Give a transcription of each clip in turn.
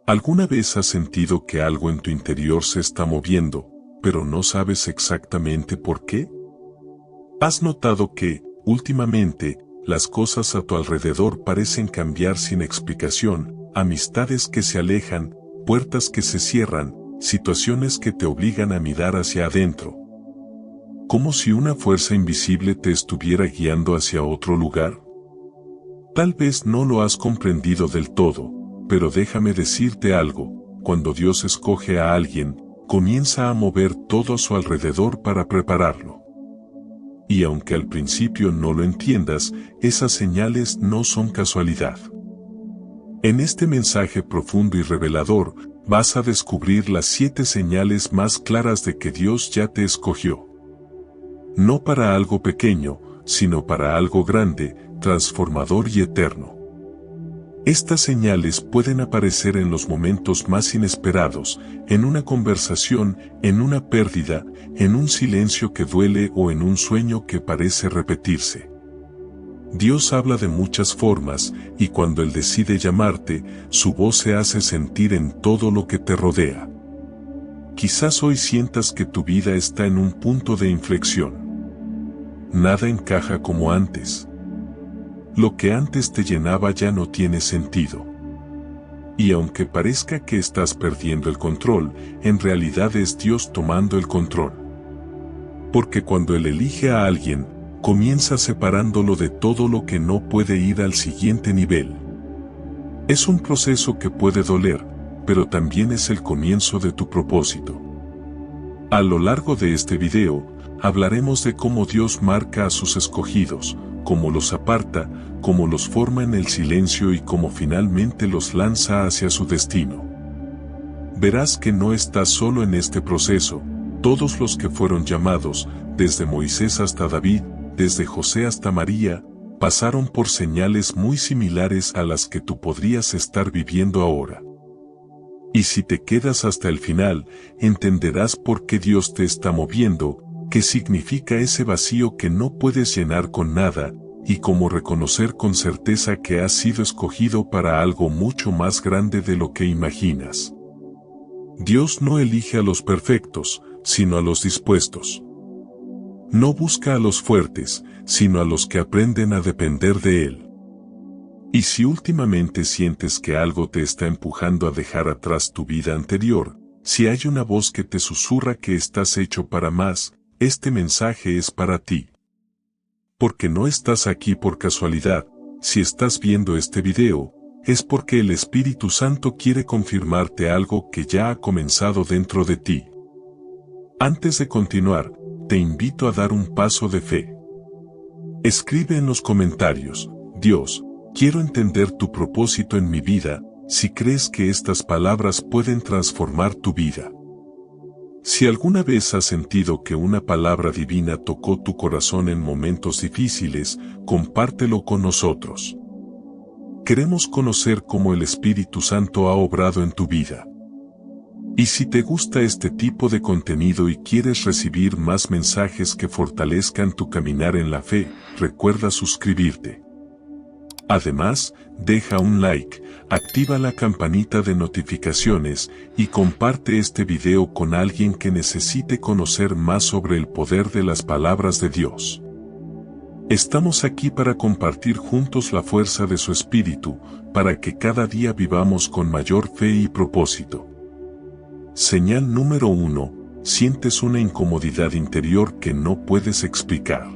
¿Alguna vez has sentido que algo en tu interior se está moviendo, pero no sabes exactamente por qué? ¿Has notado que, últimamente, las cosas a tu alrededor parecen cambiar sin explicación, amistades que se alejan, puertas que se cierran, situaciones que te obligan a mirar hacia adentro? Como si una fuerza invisible te estuviera guiando hacia otro lugar. Tal vez no lo has comprendido del todo, pero déjame decirte algo: cuando Dios escoge a alguien, comienza a mover todo a su alrededor para prepararlo. Y aunque al principio no lo entiendas, esas señales no son casualidad. En este mensaje profundo y revelador, vas a descubrir las 7 señales más claras de que Dios ya te escogió. No para algo pequeño, sino para algo grande, transformador y eterno. Estas señales pueden aparecer en los momentos más inesperados, en una conversación, en una pérdida, en un silencio que duele o en un sueño que parece repetirse. Dios habla de muchas formas, y cuando Él decide llamarte, su voz se hace sentir en todo lo que te rodea. Quizás hoy sientas que tu vida está en un punto de inflexión. Nada encaja como antes. Lo que antes te llenaba ya no tiene sentido. Y aunque parezca que estás perdiendo el control, en realidad es Dios tomando el control. Porque cuando Él elige a alguien, comienza separándolo de todo lo que no puede ir al siguiente nivel. Es un proceso que puede doler, pero también es el comienzo de tu propósito. A lo largo de este video, hablaremos de cómo Dios marca a sus escogidos, cómo los aparta, cómo los forma en el silencio y cómo finalmente los lanza hacia su destino. Verás que no estás solo en este proceso. Todos los que fueron llamados, desde Moisés hasta David, desde José hasta María, pasaron por señales muy similares a las que tú podrías estar viviendo ahora. Y si te quedas hasta el final, entenderás por qué Dios te está moviendo, qué significa ese vacío que no puedes llenar con nada, y cómo reconocer con certeza que has sido escogido para algo mucho más grande de lo que imaginas. Dios no elige a los perfectos, sino a los dispuestos. No busca a los fuertes, sino a los que aprenden a depender de Él. Y si últimamente sientes que algo te está empujando a dejar atrás tu vida anterior, si hay una voz que te susurra que estás hecho para más, este mensaje es para ti. Porque no estás aquí por casualidad. Si estás viendo este video, es porque el Espíritu Santo quiere confirmarte algo que ya ha comenzado dentro de ti. Antes de continuar, te invito a dar un paso de fe. Escribe en los comentarios: Dios, quiero entender tu propósito en mi vida, si crees que estas palabras pueden transformar tu vida. Si alguna vez has sentido que una palabra divina tocó tu corazón en momentos difíciles, compártelo con nosotros. Queremos conocer cómo el Espíritu Santo ha obrado en tu vida. Y si te gusta este tipo de contenido y quieres recibir más mensajes que fortalezcan tu caminar en la fe, recuerda suscribirte. Además, deja un like, activa la campanita de notificaciones y comparte este video con alguien que necesite conocer más sobre el poder de las palabras de Dios. Estamos aquí para compartir juntos la fuerza de su Espíritu, para que cada día vivamos con mayor fe y propósito. Señal número 1. Sientes una incomodidad interior que no puedes explicar.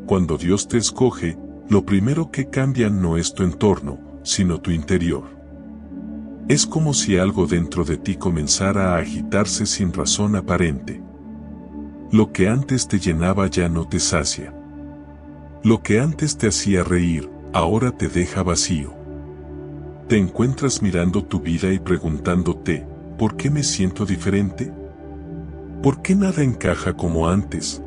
Cuando Dios te escoge, lo primero que cambia no es tu entorno, sino tu interior. Es como si algo dentro de ti comenzara a agitarse sin razón aparente. Lo que antes te llenaba ya no te sacia. Lo que antes te hacía reír, ahora te deja vacío. Te encuentras mirando tu vida y preguntándote: ¿por qué me siento diferente? ¿Por qué nada encaja como antes?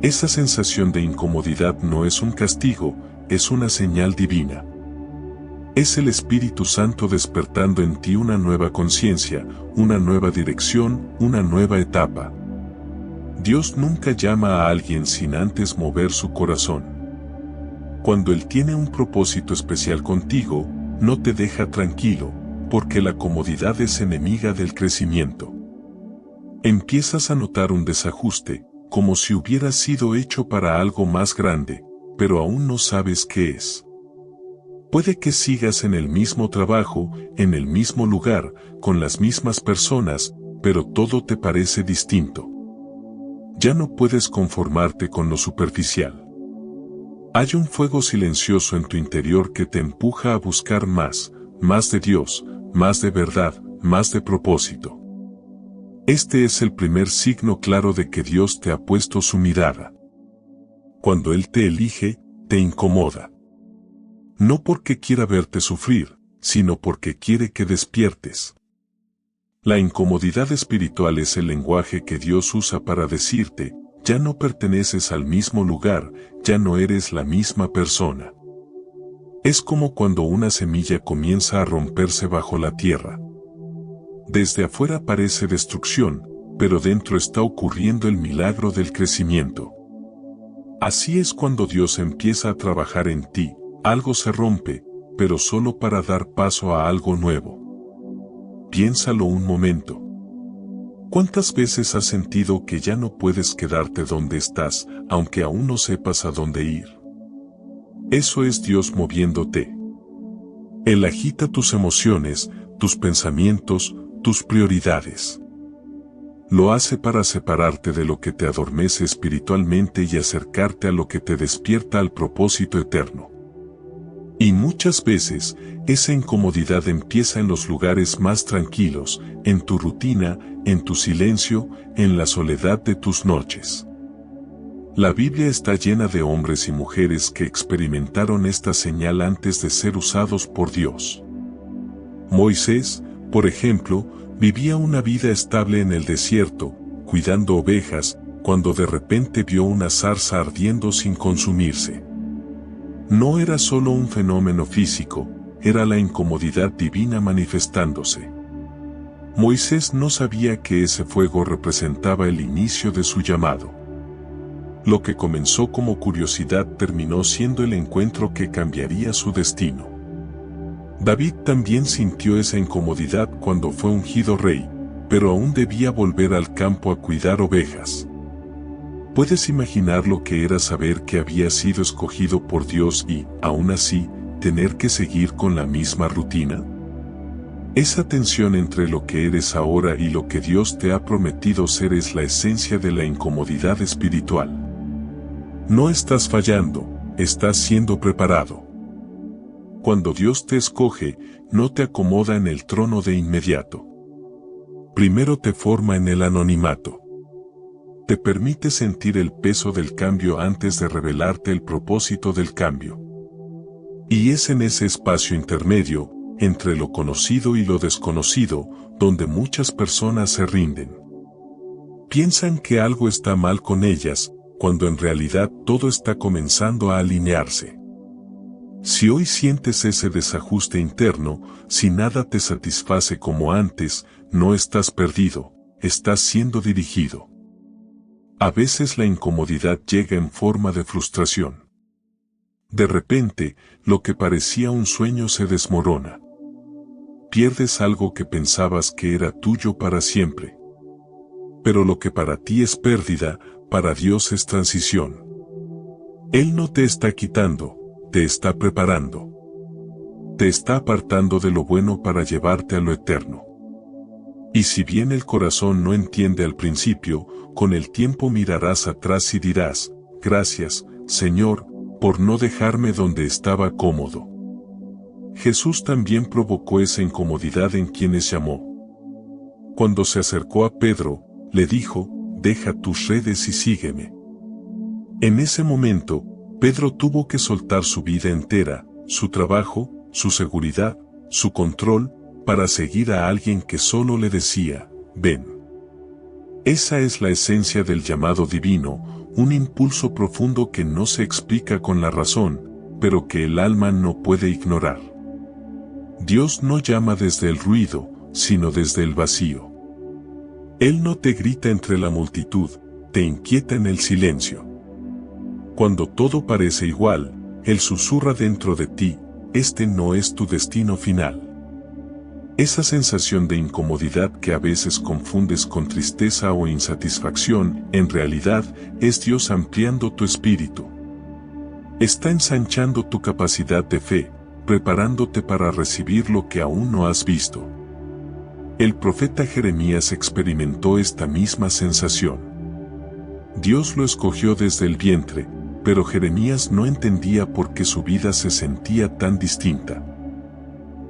Esa sensación de incomodidad no es un castigo, es una señal divina. Es el Espíritu Santo despertando en ti una nueva conciencia, una nueva dirección, una nueva etapa. Dios nunca llama a alguien sin antes mover su corazón. Cuando Él tiene un propósito especial contigo, no te deja tranquilo, porque la comodidad es enemiga del crecimiento. Empiezas a notar un desajuste, como si hubiera sido hecho para algo más grande, pero aún no sabes qué es. Puede que sigas en el mismo trabajo, en el mismo lugar, con las mismas personas, pero todo te parece distinto. Ya no puedes conformarte con lo superficial. Hay un fuego silencioso en tu interior que te empuja a buscar más de Dios, más de verdad, más de propósito. Este es el primer signo claro de que Dios te ha puesto su mirada. Cuando Él te elige, te incomoda. No porque quiera verte sufrir, sino porque quiere que despiertes. La incomodidad espiritual es el lenguaje que Dios usa para decirte, ya no perteneces al mismo lugar, ya no eres la misma persona. Es como cuando una semilla comienza a romperse bajo la tierra. Desde afuera parece destrucción, pero dentro está ocurriendo el milagro del crecimiento. Así es cuando Dios empieza a trabajar en ti, algo se rompe, pero solo para dar paso a algo nuevo. Piénsalo un momento. ¿Cuántas veces has sentido que ya no puedes quedarte donde estás, aunque aún no sepas a dónde ir? Eso es Dios moviéndote. Él agita tus emociones, tus pensamientos, tus prioridades. Lo hace para separarte de lo que te adormece espiritualmente y acercarte a lo que te despierta al propósito eterno. Y muchas veces, esa incomodidad empieza en los lugares más tranquilos, en tu rutina, en tu silencio, en la soledad de tus noches. La Biblia está llena de hombres y mujeres que experimentaron esta señal antes de ser usados por Dios. Moisés, por ejemplo, vivía una vida estable en el desierto, cuidando ovejas, cuando de repente vio una zarza ardiendo sin consumirse. No era solo un fenómeno físico, era la incomodidad divina manifestándose. Moisés no sabía que ese fuego representaba el inicio de su llamado. Lo que comenzó como curiosidad terminó siendo el encuentro que cambiaría su destino. David también sintió esa incomodidad cuando fue ungido rey, pero aún debía volver al campo a cuidar ovejas. ¿Puedes imaginar lo que era saber que había sido escogido por Dios y, aún así, tener que seguir con la misma rutina? Esa tensión entre lo que eres ahora y lo que Dios te ha prometido ser es la esencia de la incomodidad espiritual. No estás fallando, estás siendo preparado. Cuando Dios te escoge, no te acomoda en el trono de inmediato. Primero te forma en el anonimato. Te permite sentir el peso del cambio antes de revelarte el propósito del cambio. Y es en ese espacio intermedio, entre lo conocido y lo desconocido, donde muchas personas se rinden. Piensan que algo está mal con ellas, cuando en realidad todo está comenzando a alinearse. Si hoy sientes ese desajuste interno, si nada te satisface como antes, no estás perdido, estás siendo dirigido. A veces la incomodidad llega en forma de frustración. De repente, lo que parecía un sueño se desmorona. Pierdes algo que pensabas que era tuyo para siempre. Pero lo que para ti es pérdida, para Dios es transición. Él no te está quitando, te está preparando. Te está apartando de lo bueno para llevarte a lo eterno. Y si bien el corazón no entiende al principio, con el tiempo mirarás atrás y dirás, gracias, Señor, por no dejarme donde estaba cómodo. Jesús también provocó esa incomodidad en quienes llamó. Cuando se acercó a Pedro, le dijo, deja tus redes y sígueme. En ese momento, Pedro tuvo que soltar su vida entera, su trabajo, su seguridad, su control, para seguir a alguien que solo le decía, ven. Esa es la esencia del llamado divino, un impulso profundo que no se explica con la razón, pero que el alma no puede ignorar. Dios no llama desde el ruido, sino desde el vacío. Él no te grita entre la multitud, te inquieta en el silencio. Cuando todo parece igual, Él susurra dentro de ti, este no es tu destino final. Esa sensación de incomodidad que a veces confundes con tristeza o insatisfacción, en realidad, es Dios ampliando tu espíritu. Está ensanchando tu capacidad de fe, preparándote para recibir lo que aún no has visto. El profeta Jeremías experimentó esta misma sensación. Dios lo escogió desde el vientre, pero Jeremías no entendía por qué su vida se sentía tan distinta.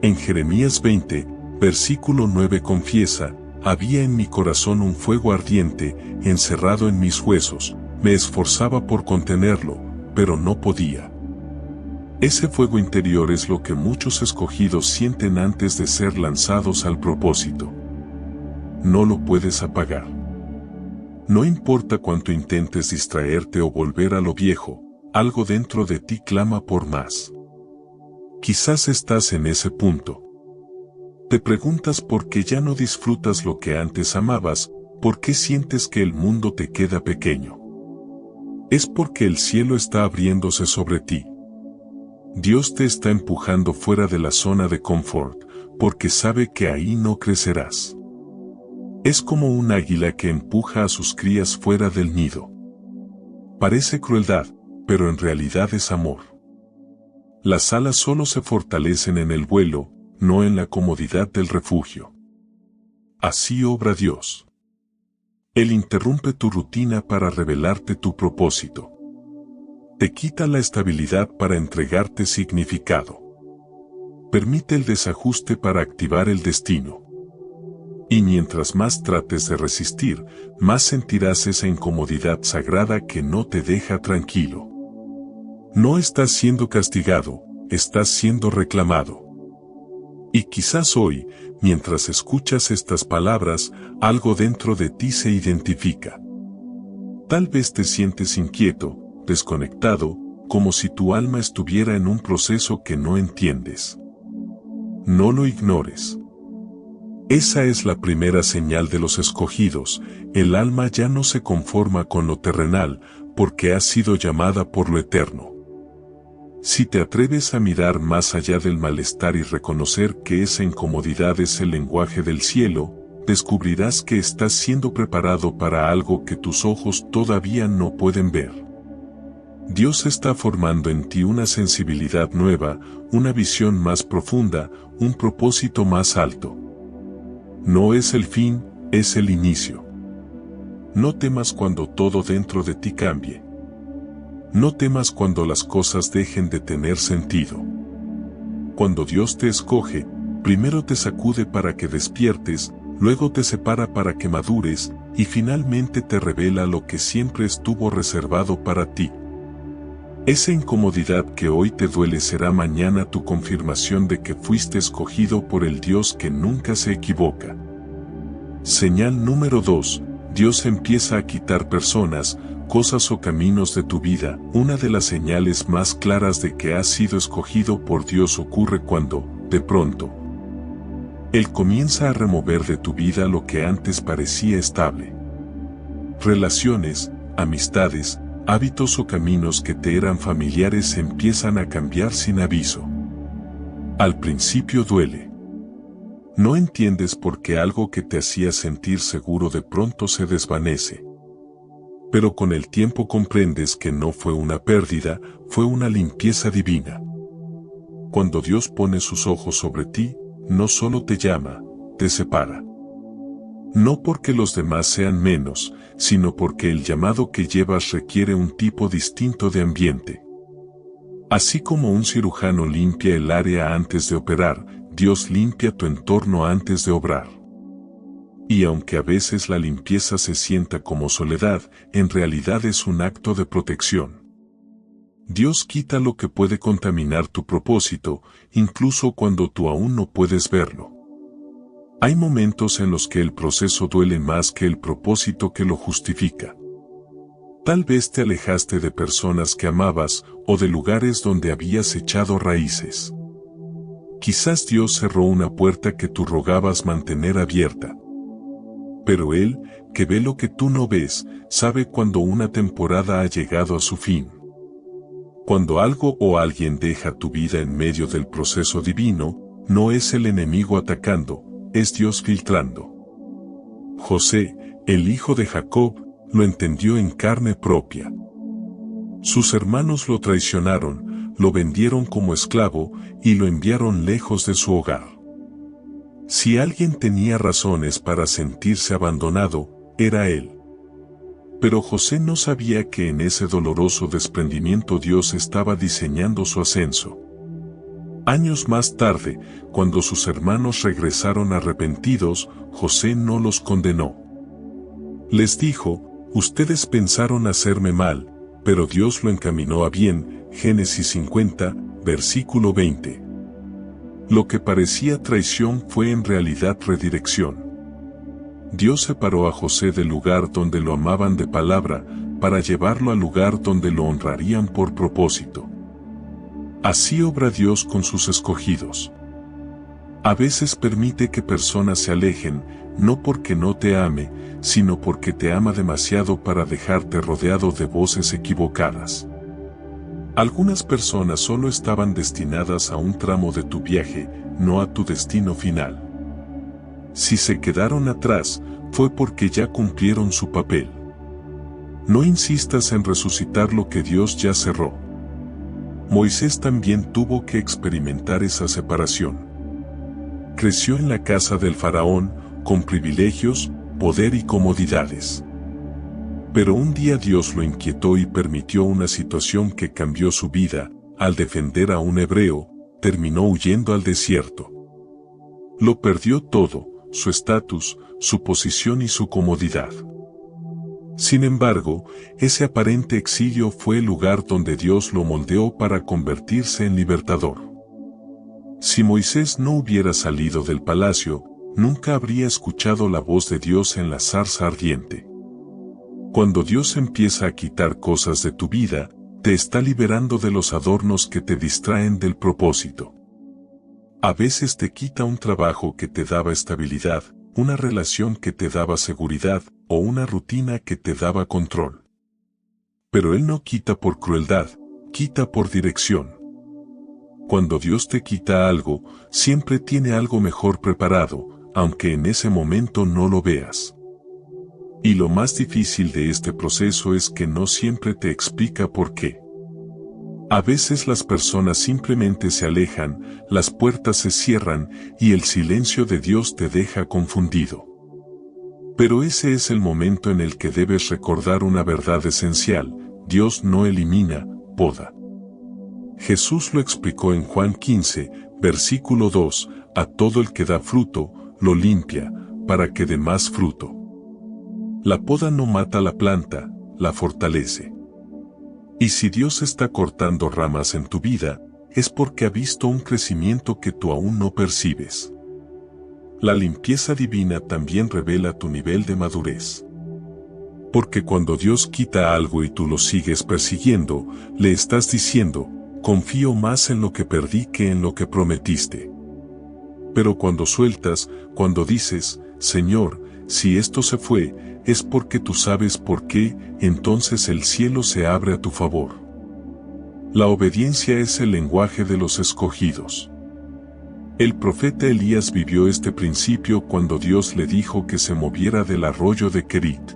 En Jeremías 20, versículo 9 confiesa: había en mi corazón un fuego ardiente, encerrado en mis huesos, me esforzaba por contenerlo, pero no podía. Ese fuego interior es lo que muchos escogidos sienten antes de ser lanzados al propósito. No lo puedes apagar. No importa cuánto intentes distraerte o volver a lo viejo, algo dentro de ti clama por más. Quizás estás en ese punto. Te preguntas por qué ya no disfrutas lo que antes amabas, por qué sientes que el mundo te queda pequeño. Es porque el cielo está abriéndose sobre ti. Dios te está empujando fuera de la zona de confort, porque sabe que ahí no crecerás. Es como un águila que empuja a sus crías fuera del nido. Parece crueldad, pero en realidad es amor. Las alas solo se fortalecen en el vuelo, no en la comodidad del refugio. Así obra Dios. Él interrumpe tu rutina para revelarte tu propósito. Te quita la estabilidad para entregarte significado. Permite el desajuste para activar el destino. Y mientras más trates de resistir, más sentirás esa incomodidad sagrada que no te deja tranquilo. No estás siendo castigado, estás siendo reclamado. Y quizás hoy, mientras escuchas estas palabras, algo dentro de ti se identifica. Tal vez te sientes inquieto, desconectado, como si tu alma estuviera en un proceso que no entiendes. No lo ignores. Esa es la primera señal de los escogidos: el alma ya no se conforma con lo terrenal, porque ha sido llamada por lo eterno. Si te atreves a mirar más allá del malestar y reconocer que esa incomodidad es el lenguaje del cielo, descubrirás que estás siendo preparado para algo que tus ojos todavía no pueden ver. Dios está formando en ti una sensibilidad nueva, una visión más profunda, un propósito más alto. No es el fin, es el inicio. No temas cuando todo dentro de ti cambie. No temas cuando las cosas dejen de tener sentido. Cuando Dios te escoge, primero te sacude para que despiertes, luego te separa para que madures, y finalmente te revela lo que siempre estuvo reservado para ti. Esa incomodidad que hoy te duele será mañana tu confirmación de que fuiste escogido por el Dios que nunca se equivoca. Señal número 2. Dios empieza a quitar personas, cosas o caminos de tu vida. Una de las señales más claras de que has sido escogido por Dios ocurre cuando, de pronto, Él comienza a remover de tu vida lo que antes parecía estable. Relaciones, amistades, hábitos o caminos que te eran familiares empiezan a cambiar sin aviso. Al principio duele. No entiendes por qué algo que te hacía sentir seguro de pronto se desvanece. Pero con el tiempo comprendes que no fue una pérdida, fue una limpieza divina. Cuando Dios pone sus ojos sobre ti, no solo te llama, te separa. No porque los demás sean menos, sino porque el llamado que llevas requiere un tipo distinto de ambiente. Así como un cirujano limpia el área antes de operar, Dios limpia tu entorno antes de obrar. Y aunque a veces la limpieza se sienta como soledad, en realidad es un acto de protección. Dios quita lo que puede contaminar tu propósito, incluso cuando tú aún no puedes verlo. Hay momentos en los que el proceso duele más que el propósito que lo justifica. Tal vez te alejaste de personas que amabas o de lugares donde habías echado raíces. Quizás Dios cerró una puerta que tú rogabas mantener abierta. Pero Él, que ve lo que tú no ves, sabe cuando una temporada ha llegado a su fin. Cuando algo o alguien deja tu vida en medio del proceso divino, no es el enemigo atacando, es Dios filtrando. José, el hijo de Jacob, lo entendió en carne propia. Sus hermanos lo traicionaron, lo vendieron como esclavo y lo enviaron lejos de su hogar. Si alguien tenía razones para sentirse abandonado, era él. Pero José no sabía que en ese doloroso desprendimiento Dios estaba diseñando su ascenso. Años más tarde, cuando sus hermanos regresaron arrepentidos, José no los condenó. Les dijo: ustedes pensaron hacerme mal, pero Dios lo encaminó a bien. Génesis 50, versículo 20. Lo que parecía traición fue en realidad redirección. Dios separó a José del lugar donde lo amaban de palabra, para llevarlo al lugar donde lo honrarían por propósito. Así obra Dios con sus escogidos. A veces permite que personas se alejen, no porque no te ame, sino porque te ama demasiado para dejarte rodeado de voces equivocadas. Algunas personas solo estaban destinadas a un tramo de tu viaje, no a tu destino final. Si se quedaron atrás, fue porque ya cumplieron su papel. No insistas en resucitar lo que Dios ya cerró. Moisés también tuvo que experimentar esa separación. Creció en la casa del faraón, con privilegios, poder y comodidades. Pero un día Dios lo inquietó y permitió una situación que cambió su vida. Al defender a un hebreo, terminó huyendo al desierto. Lo perdió todo: su estatus, su posición y su comodidad. Sin embargo, ese aparente exilio fue el lugar donde Dios lo moldeó para convertirse en libertador. Si Moisés no hubiera salido del palacio, nunca habría escuchado la voz de Dios en la zarza ardiente. Cuando Dios empieza a quitar cosas de tu vida, te está liberando de los adornos que te distraen del propósito. A veces te quita un trabajo que te daba estabilidad, una relación que te daba seguridad, o una rutina que te daba control. Pero Él no quita por crueldad, quita por dirección. Cuando Dios te quita algo, siempre tiene algo mejor preparado, aunque en ese momento no lo veas. Y lo más difícil de este proceso es que no siempre te explica por qué. A veces las personas simplemente se alejan, las puertas se cierran y el silencio de Dios te deja confundido. Pero ese es el momento en el que debes recordar una verdad esencial: Dios no elimina, poda. Jesús lo explicó en Juan 15, versículo 2, a todo el que da fruto, lo limpia, para que dé más fruto. La poda no mata la planta, la fortalece. Y si Dios está cortando ramas en tu vida, es porque ha visto un crecimiento que tú aún no percibes. La limpieza divina también revela tu nivel de madurez. Porque cuando Dios quita algo y tú lo sigues persiguiendo, le estás diciendo: confío más en lo que perdí que en lo que prometiste. Pero cuando sueltas, cuando dices: Señor, si esto se fue, es porque tú sabes por qué, entonces el cielo se abre a tu favor. La obediencia es el lenguaje de los escogidos. El profeta Elías vivió este principio cuando Dios le dijo que se moviera del arroyo de Kerit.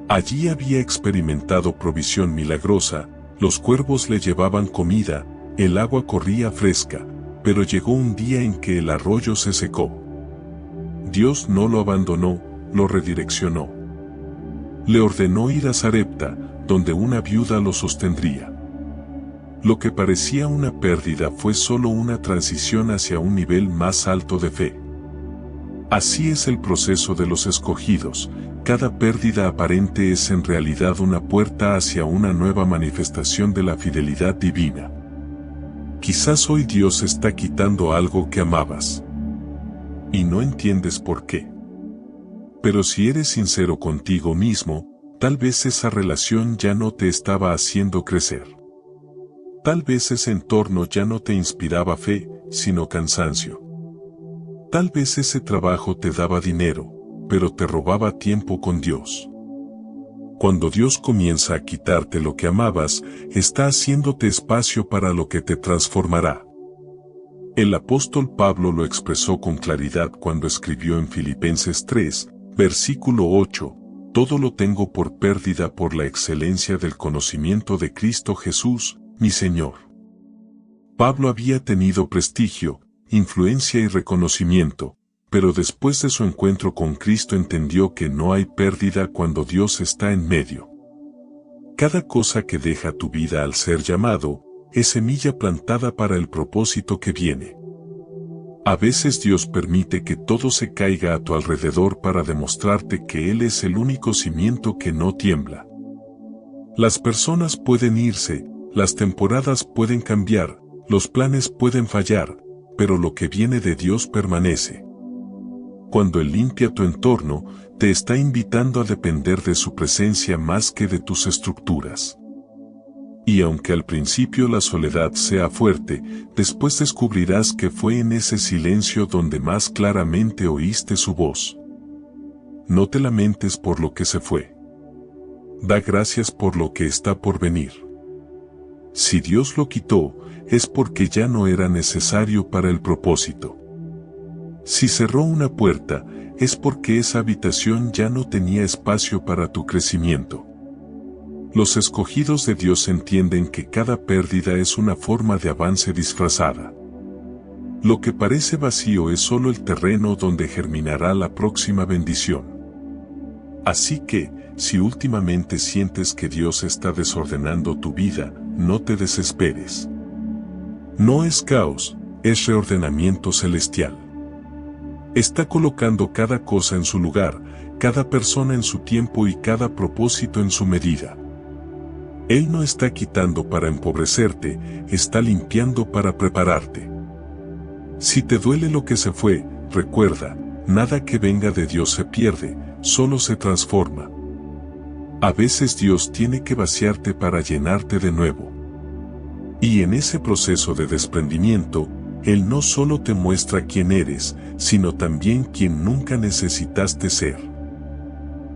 Allí había experimentado provisión milagrosa, los cuervos le llevaban comida, el agua corría fresca, pero llegó un día en que el arroyo se secó. Dios no lo abandonó, lo redireccionó. Le ordenó ir a Sarepta, donde una viuda lo sostendría. Lo que parecía una pérdida fue solo una transición hacia un nivel más alto de fe. Así es el proceso de los escogidos: cada pérdida aparente es en realidad una puerta hacia una nueva manifestación de la fidelidad divina. Quizás hoy Dios está quitando algo que amabas. Y no entiendes por qué. Pero si eres sincero contigo mismo, tal vez esa relación ya no te estaba haciendo crecer. Tal vez ese entorno ya no te inspiraba fe, sino cansancio. Tal vez ese trabajo te daba dinero, pero te robaba tiempo con Dios. Cuando Dios comienza a quitarte lo que amabas, está haciéndote espacio para lo que te transformará. El apóstol Pablo lo expresó con claridad cuando escribió en Filipenses 3, versículo 8, todo lo tengo por pérdida por la excelencia del conocimiento de Cristo Jesús, mi Señor. Pablo había tenido prestigio, influencia y reconocimiento, pero después de su encuentro con Cristo entendió que no hay pérdida cuando Dios está en medio. Cada cosa que deja tu vida al ser llamado, es semilla plantada para el propósito que viene. A veces Dios permite que todo se caiga a tu alrededor para demostrarte que Él es el único cimiento que no tiembla. Las personas pueden irse, las temporadas pueden cambiar, los planes pueden fallar, pero lo que viene de Dios permanece. Cuando Él limpia tu entorno, te está invitando a depender de su presencia más que de tus estructuras. Y aunque al principio la soledad sea fuerte, después descubrirás que fue en ese silencio donde más claramente oíste su voz. No te lamentes por lo que se fue. Da gracias por lo que está por venir. Si Dios lo quitó, es porque ya no era necesario para el propósito. Si cerró una puerta, es porque esa habitación ya no tenía espacio para tu crecimiento. Los escogidos de Dios entienden que cada pérdida es una forma de avance disfrazada. Lo que parece vacío es solo el terreno donde germinará la próxima bendición. Así que, si últimamente sientes que Dios está desordenando tu vida, no te desesperes. No es caos, es reordenamiento celestial. Está colocando cada cosa en su lugar, cada persona en su tiempo y cada propósito en su medida. Él no está quitando para empobrecerte, está limpiando para prepararte. Si te duele lo que se fue, recuerda, nada que venga de Dios se pierde, solo se transforma. A veces Dios tiene que vaciarte para llenarte de nuevo. Y en ese proceso de desprendimiento, Él no solo te muestra quién eres, sino también quién nunca necesitaste ser.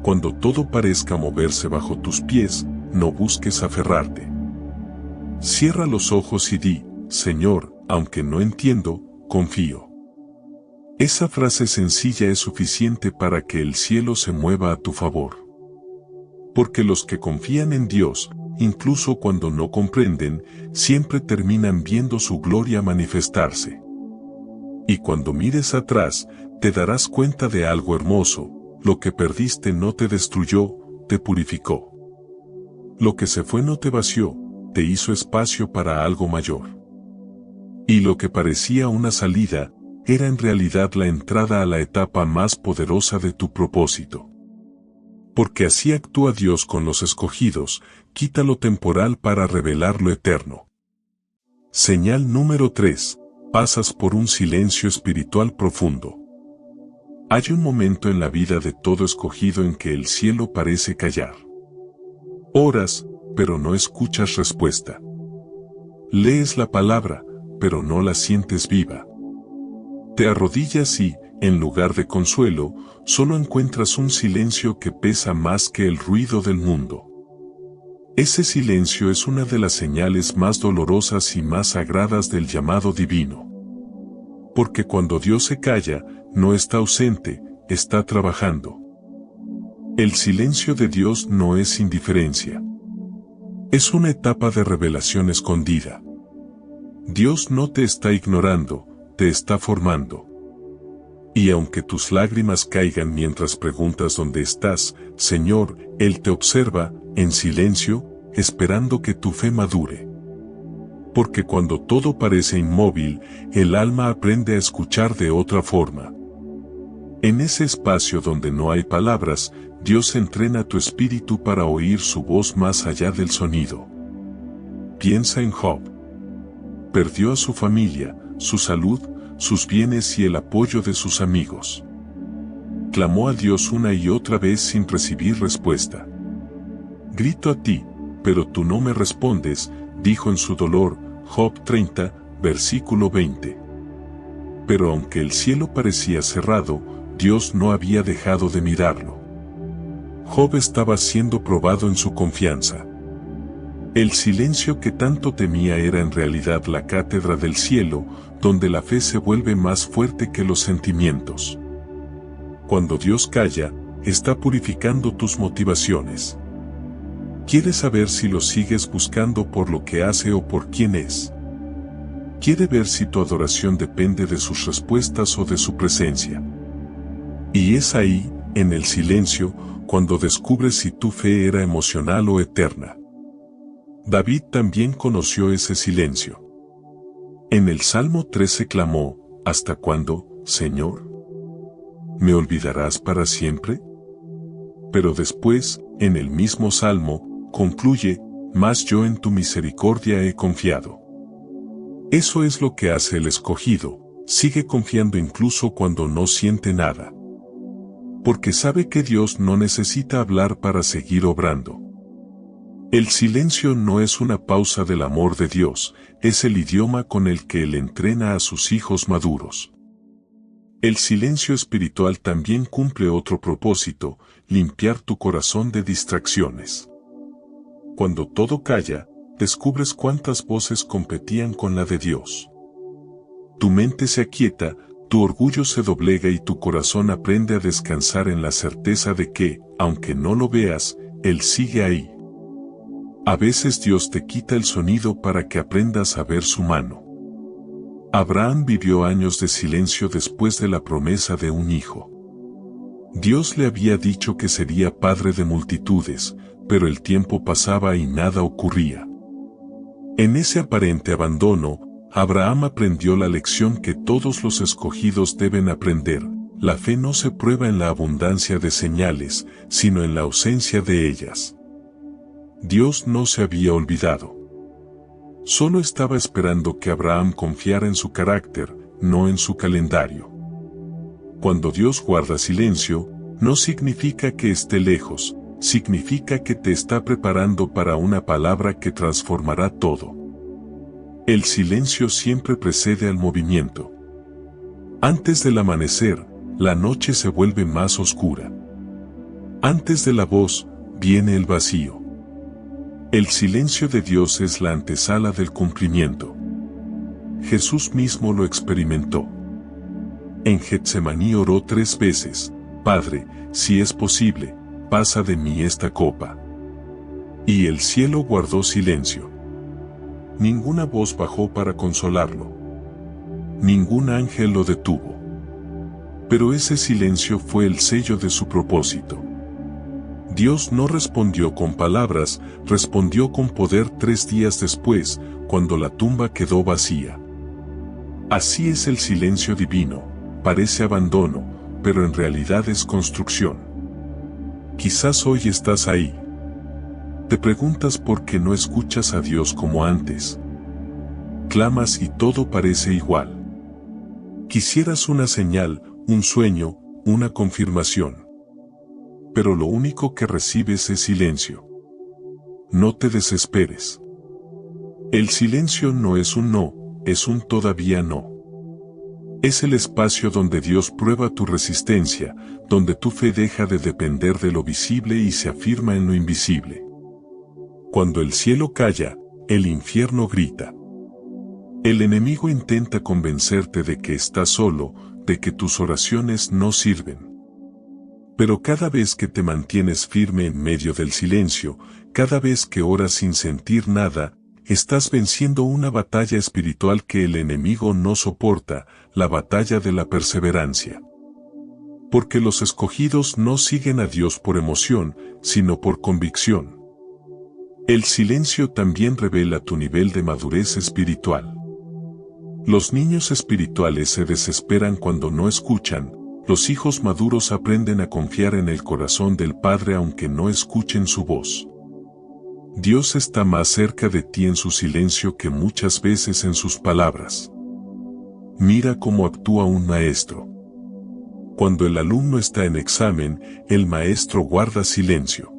Cuando todo parezca moverse bajo tus pies, no busques aferrarte. Cierra los ojos y di, Señor, aunque no entiendo, confío. Esa frase sencilla es suficiente para que el cielo se mueva a tu favor. Porque los que confían en Dios, incluso cuando no comprenden, siempre terminan viendo su gloria manifestarse. Y cuando mires atrás, te darás cuenta de algo hermoso, lo que perdiste no te destruyó, te purificó. Lo que se fue no te vació, te hizo espacio para algo mayor. Y lo que parecía una salida, era en realidad la entrada a la etapa más poderosa de tu propósito. Porque así actúa Dios con los escogidos, quita lo temporal para revelar lo eterno. Señal número 3. Pasas por un silencio espiritual profundo. Hay un momento en la vida de todo escogido en que el cielo parece callar. Oras, pero no escuchas respuesta. Lees la palabra, pero no la sientes viva. Te arrodillas y, en lugar de consuelo, solo encuentras un silencio que pesa más que el ruido del mundo. Ese silencio es una de las señales más dolorosas y más sagradas del llamado divino. Porque cuando Dios se calla, no está ausente, está trabajando. El silencio de Dios no es indiferencia. Es una etapa de revelación escondida. Dios no te está ignorando, te está formando. Y aunque tus lágrimas caigan mientras preguntas dónde estás, Señor, Él te observa, en silencio, esperando que tu fe madure. Porque cuando todo parece inmóvil, el alma aprende a escuchar de otra forma. En ese espacio donde no hay palabras, Dios entrena tu espíritu para oír su voz más allá del sonido. Piensa en Job. Perdió a su familia, su salud, sus bienes y el apoyo de sus amigos. Clamó a Dios una y otra vez sin recibir respuesta. Grito a ti, pero tú no me respondes, dijo en su dolor, Job 30, versículo 20. Pero aunque el cielo parecía cerrado, Dios no había dejado de mirarlo. Job estaba siendo probado en su confianza. El silencio que tanto temía era en realidad la cátedra del cielo, donde la fe se vuelve más fuerte que los sentimientos. Cuando Dios calla, está purificando tus motivaciones. Quiere saber si lo sigues buscando por lo que hace o por quién es. Quiere ver si tu adoración depende de sus respuestas o de su presencia. Y es ahí, en el silencio, cuando descubres si tu fe era emocional o eterna. David también conoció ese silencio. En el Salmo 13 clamó, ¿hasta cuándo, Señor? ¿Me olvidarás para siempre? Pero después, en el mismo Salmo, concluye, mas yo en tu misericordia he confiado. Eso es lo que hace el escogido, sigue confiando incluso cuando no siente nada. Porque sabe que Dios no necesita hablar para seguir obrando. El silencio no es una pausa del amor de Dios, es el idioma con el que Él entrena a sus hijos maduros. El silencio espiritual también cumple otro propósito, limpiar tu corazón de distracciones. Cuando todo calla, descubres cuántas voces competían con la de Dios. Tu mente se aquieta, tu orgullo se doblega y tu corazón aprende a descansar en la certeza de que, aunque no lo veas, Él sigue ahí. A veces Dios te quita el sonido para que aprendas a ver su mano. Abraham vivió años de silencio después de la promesa de un hijo. Dios le había dicho que sería padre de multitudes, pero el tiempo pasaba y nada ocurría. En ese aparente abandono, Abraham aprendió la lección que todos los escogidos deben aprender: la fe no se prueba en la abundancia de señales, sino en la ausencia de ellas. Dios no se había olvidado. Solo estaba esperando que Abraham confiara en su carácter, no en su calendario. Cuando Dios guarda silencio, no significa que esté lejos, significa que te está preparando para una palabra que transformará todo. El silencio siempre precede al movimiento. Antes del amanecer, la noche se vuelve más oscura. Antes de la voz, viene el vacío. El silencio de Dios es la antesala del cumplimiento. Jesús mismo lo experimentó. En Getsemaní oró 3 veces, Padre, si es posible, pasa de mí esta copa. Y el cielo guardó silencio. Ninguna voz bajó para consolarlo. Ningún ángel lo detuvo. Pero ese silencio fue el sello de su propósito. Dios no respondió con palabras, respondió con poder 3 días después, cuando la tumba quedó vacía. Así es el silencio divino, parece abandono, pero en realidad es construcción. Quizás hoy estás ahí. Te preguntas por qué no escuchas a Dios como antes. Clamas y todo parece igual. Quisieras una señal, un sueño, una confirmación. Pero lo único que recibes es silencio. No te desesperes. El silencio no es un no, es un todavía no. Es el espacio donde Dios prueba tu resistencia, donde tu fe deja de depender de lo visible y se afirma en lo invisible. Cuando el cielo calla, el infierno grita. El enemigo intenta convencerte de que estás solo, de que tus oraciones no sirven. Pero cada vez que te mantienes firme en medio del silencio, cada vez que oras sin sentir nada, estás venciendo una batalla espiritual que el enemigo no soporta, la batalla de la perseverancia. Porque los escogidos no siguen a Dios por emoción, sino por convicción. El silencio también revela tu nivel de madurez espiritual. Los niños espirituales se desesperan cuando no escuchan. Los hijos maduros aprenden a confiar en el corazón del Padre aunque no escuchen su voz. Dios está más cerca de ti en su silencio que muchas veces en sus palabras. Mira cómo actúa un maestro. Cuando el alumno está en examen, el maestro guarda silencio.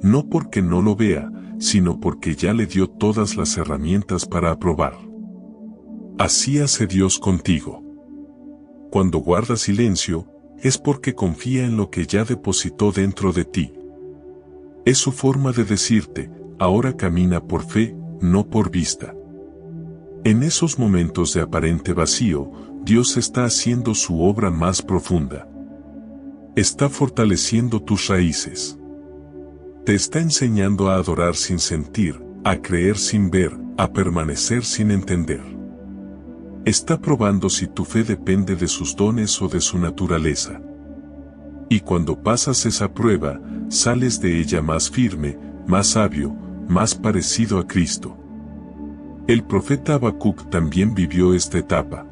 No porque no lo vea, sino porque ya le dio todas las herramientas para aprobar. Así hace Dios contigo. Cuando guarda silencio, es porque confía en lo que ya depositó dentro de ti. Es su forma de decirte, ahora camina por fe, no por vista. En esos momentos de aparente vacío, Dios está haciendo su obra más profunda. Está fortaleciendo tus raíces. Te está enseñando a adorar sin sentir, a creer sin ver, a permanecer sin entender. Está probando si tu fe depende de sus dones o de su naturaleza. Y cuando pasas esa prueba, sales de ella más firme, más sabio, más parecido a Cristo. El profeta Habacuc también vivió esta etapa.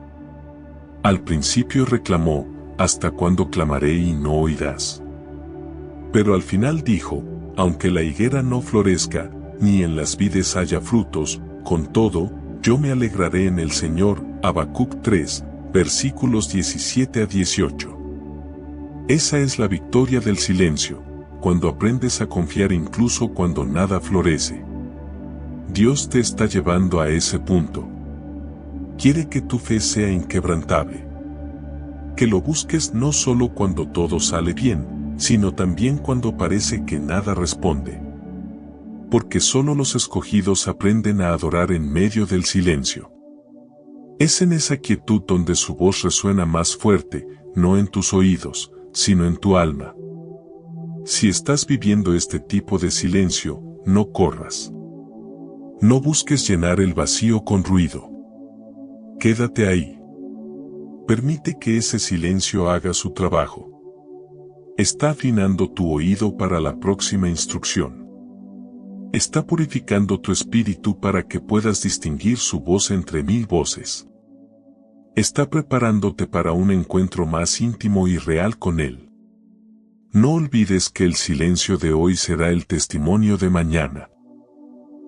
Al principio reclamó, ¿hasta cuándo clamaré y no oirás? Pero al final dijo, aunque la higuera no florezca, ni en las vides haya frutos, con todo, yo me alegraré en el Señor. Habacuc 3, versículos 17 a 18. Esa es la victoria del silencio, cuando aprendes a confiar incluso cuando nada florece. Dios te está llevando a ese punto. Quiere que tu fe sea inquebrantable. Que lo busques no solo cuando todo sale bien, sino también cuando parece que nada responde. Porque solo los escogidos aprenden a adorar en medio del silencio. Es en esa quietud donde su voz resuena más fuerte, no en tus oídos, sino en tu alma. Si estás viviendo este tipo de silencio, no corras. No busques llenar el vacío con ruido. Quédate ahí. Permite que ese silencio haga su trabajo. Está afinando tu oído para la próxima instrucción. Está purificando tu espíritu para que puedas distinguir su voz entre 1000 voces. Está preparándote para un encuentro más íntimo y real con Él. No olvides que el silencio de hoy será el testimonio de mañana.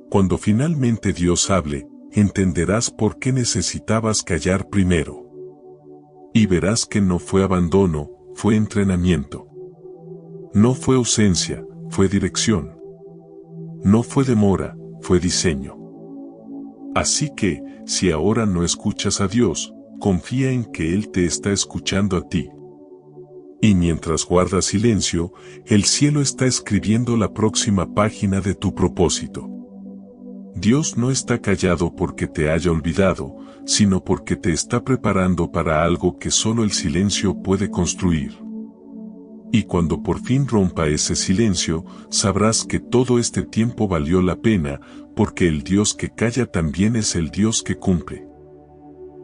Cuando finalmente Dios hable, entenderás por qué necesitabas callar primero. Y verás que no fue abandono, fue entrenamiento. No fue ausencia, fue dirección. No fue demora, fue diseño. Así que, si ahora no escuchas a Dios, confía en que Él te está escuchando a ti. Y mientras guardas silencio, el cielo está escribiendo la próxima página de tu propósito. Dios no está callado porque te haya olvidado, sino porque te está preparando para algo que solo el silencio puede construir. Y cuando por fin rompa ese silencio, sabrás que todo este tiempo valió la pena, porque el Dios que calla también es el Dios que cumple.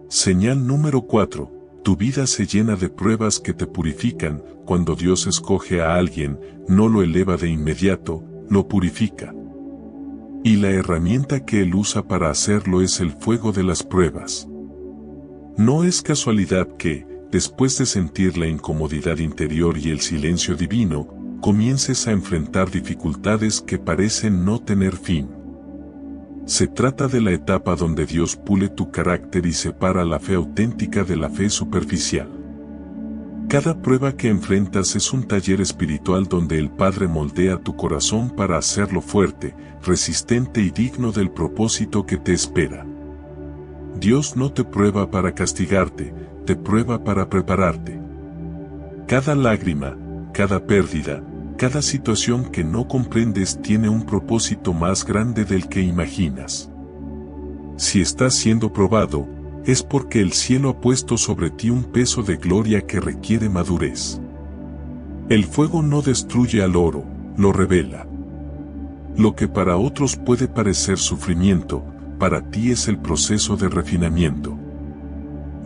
Señal número 4. Tu vida se llena de pruebas que te purifican. Cuando Dios escoge a alguien, no lo eleva de inmediato, lo purifica. Y la herramienta que Él usa para hacerlo es el fuego de las pruebas. No es casualidad que, después de sentir la incomodidad interior y el silencio divino, comiences a enfrentar dificultades que parecen no tener fin. Se trata de la etapa donde Dios pule tu carácter y separa la fe auténtica de la fe superficial. Cada prueba que enfrentas es un taller espiritual donde el Padre moldea tu corazón para hacerlo fuerte, resistente y digno del propósito que te espera. Dios no te prueba para castigarte, te prueba para prepararte. Cada lágrima, cada pérdida, cada situación que no comprendes tiene un propósito más grande del que imaginas. Si estás siendo probado, es porque el cielo ha puesto sobre ti un peso de gloria que requiere madurez. El fuego no destruye al oro, lo revela. Lo que para otros puede parecer sufrimiento, para ti es el proceso de refinamiento.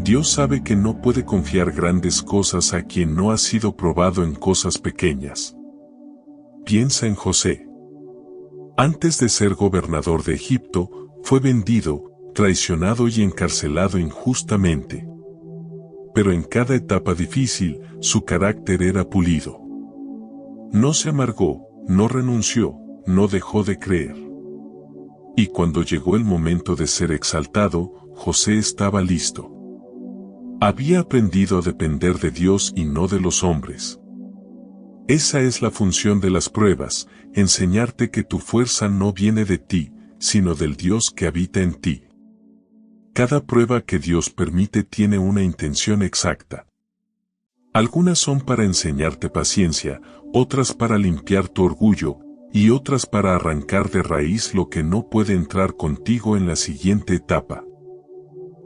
Dios sabe que no puede confiar grandes cosas a quien no ha sido probado en cosas pequeñas. Piensa en José. Antes de ser gobernador de Egipto, fue vendido, traicionado y encarcelado injustamente. Pero en cada etapa difícil, su carácter era pulido. No se amargó, no renunció, no dejó de creer. Y cuando llegó el momento de ser exaltado, José estaba listo. Había aprendido a depender de Dios y no de los hombres. Esa es la función de las pruebas, enseñarte que tu fuerza no viene de ti, sino del Dios que habita en ti. Cada prueba que Dios permite tiene una intención exacta. Algunas son para enseñarte paciencia, otras para limpiar tu orgullo, y otras para arrancar de raíz lo que no puede entrar contigo en la siguiente etapa.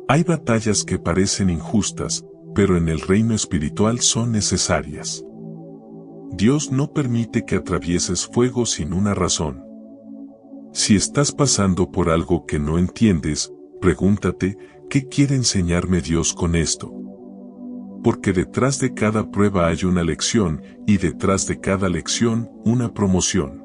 Hay batallas que parecen injustas, pero en el reino espiritual son necesarias. Dios no permite que atravieses fuego sin una razón. Si estás pasando por algo que no entiendes, pregúntate, ¿qué quiere enseñarme Dios con esto? Porque detrás de cada prueba hay una lección, y detrás de cada lección, una promoción.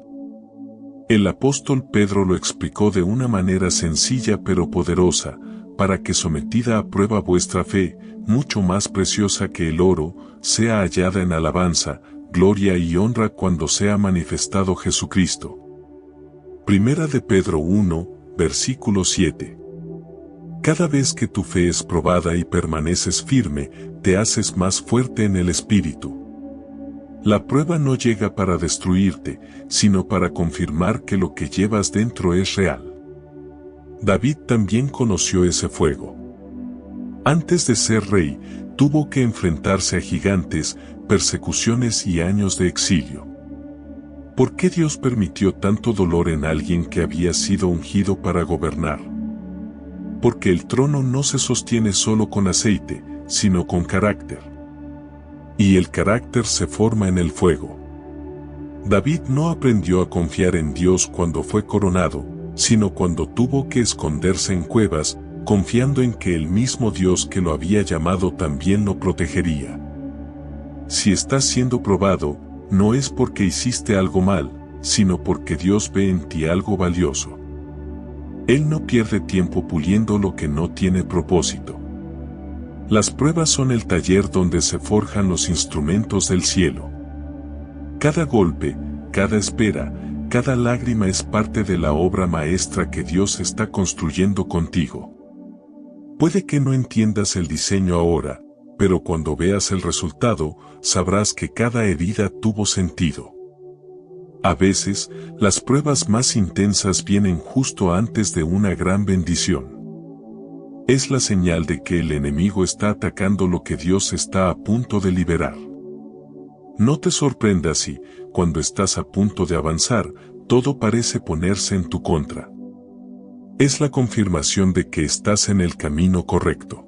El apóstol Pedro lo explicó de una manera sencilla pero poderosa, para que sometida a prueba vuestra fe, mucho más preciosa que el oro, sea hallada en alabanza, gloria y honra cuando sea manifestado Jesucristo. Primera de Pedro 1, versículo 7. Cada vez que tu fe es probada y permaneces firme, te haces más fuerte en el espíritu. La prueba no llega para destruirte, sino para confirmar que lo que llevas dentro es real. David también conoció ese fuego. Antes de ser rey, tuvo que enfrentarse a gigantes, persecuciones y años de exilio. ¿Por qué Dios permitió tanto dolor en alguien que había sido ungido para gobernar? Porque el trono no se sostiene solo con aceite, sino con carácter. Y el carácter se forma en el fuego. David no aprendió a confiar en Dios cuando fue coronado, sino cuando tuvo que esconderse en cuevas, confiando en que el mismo Dios que lo había llamado también lo protegería. Si estás siendo probado, no es porque hiciste algo mal, sino porque Dios ve en ti algo valioso. Él no pierde tiempo puliendo lo que no tiene propósito. Las pruebas son el taller donde se forjan los instrumentos del cielo. Cada golpe, cada espera, cada lágrima es parte de la obra maestra que Dios está construyendo contigo. Puede que no entiendas el diseño ahora, pero cuando veas el resultado, sabrás que cada herida tuvo sentido. A veces, las pruebas más intensas vienen justo antes de una gran bendición. Es la señal de que el enemigo está atacando lo que Dios está a punto de liberar. No te sorprendas si, cuando estás a punto de avanzar, todo parece ponerse en tu contra. Es la confirmación de que estás en el camino correcto.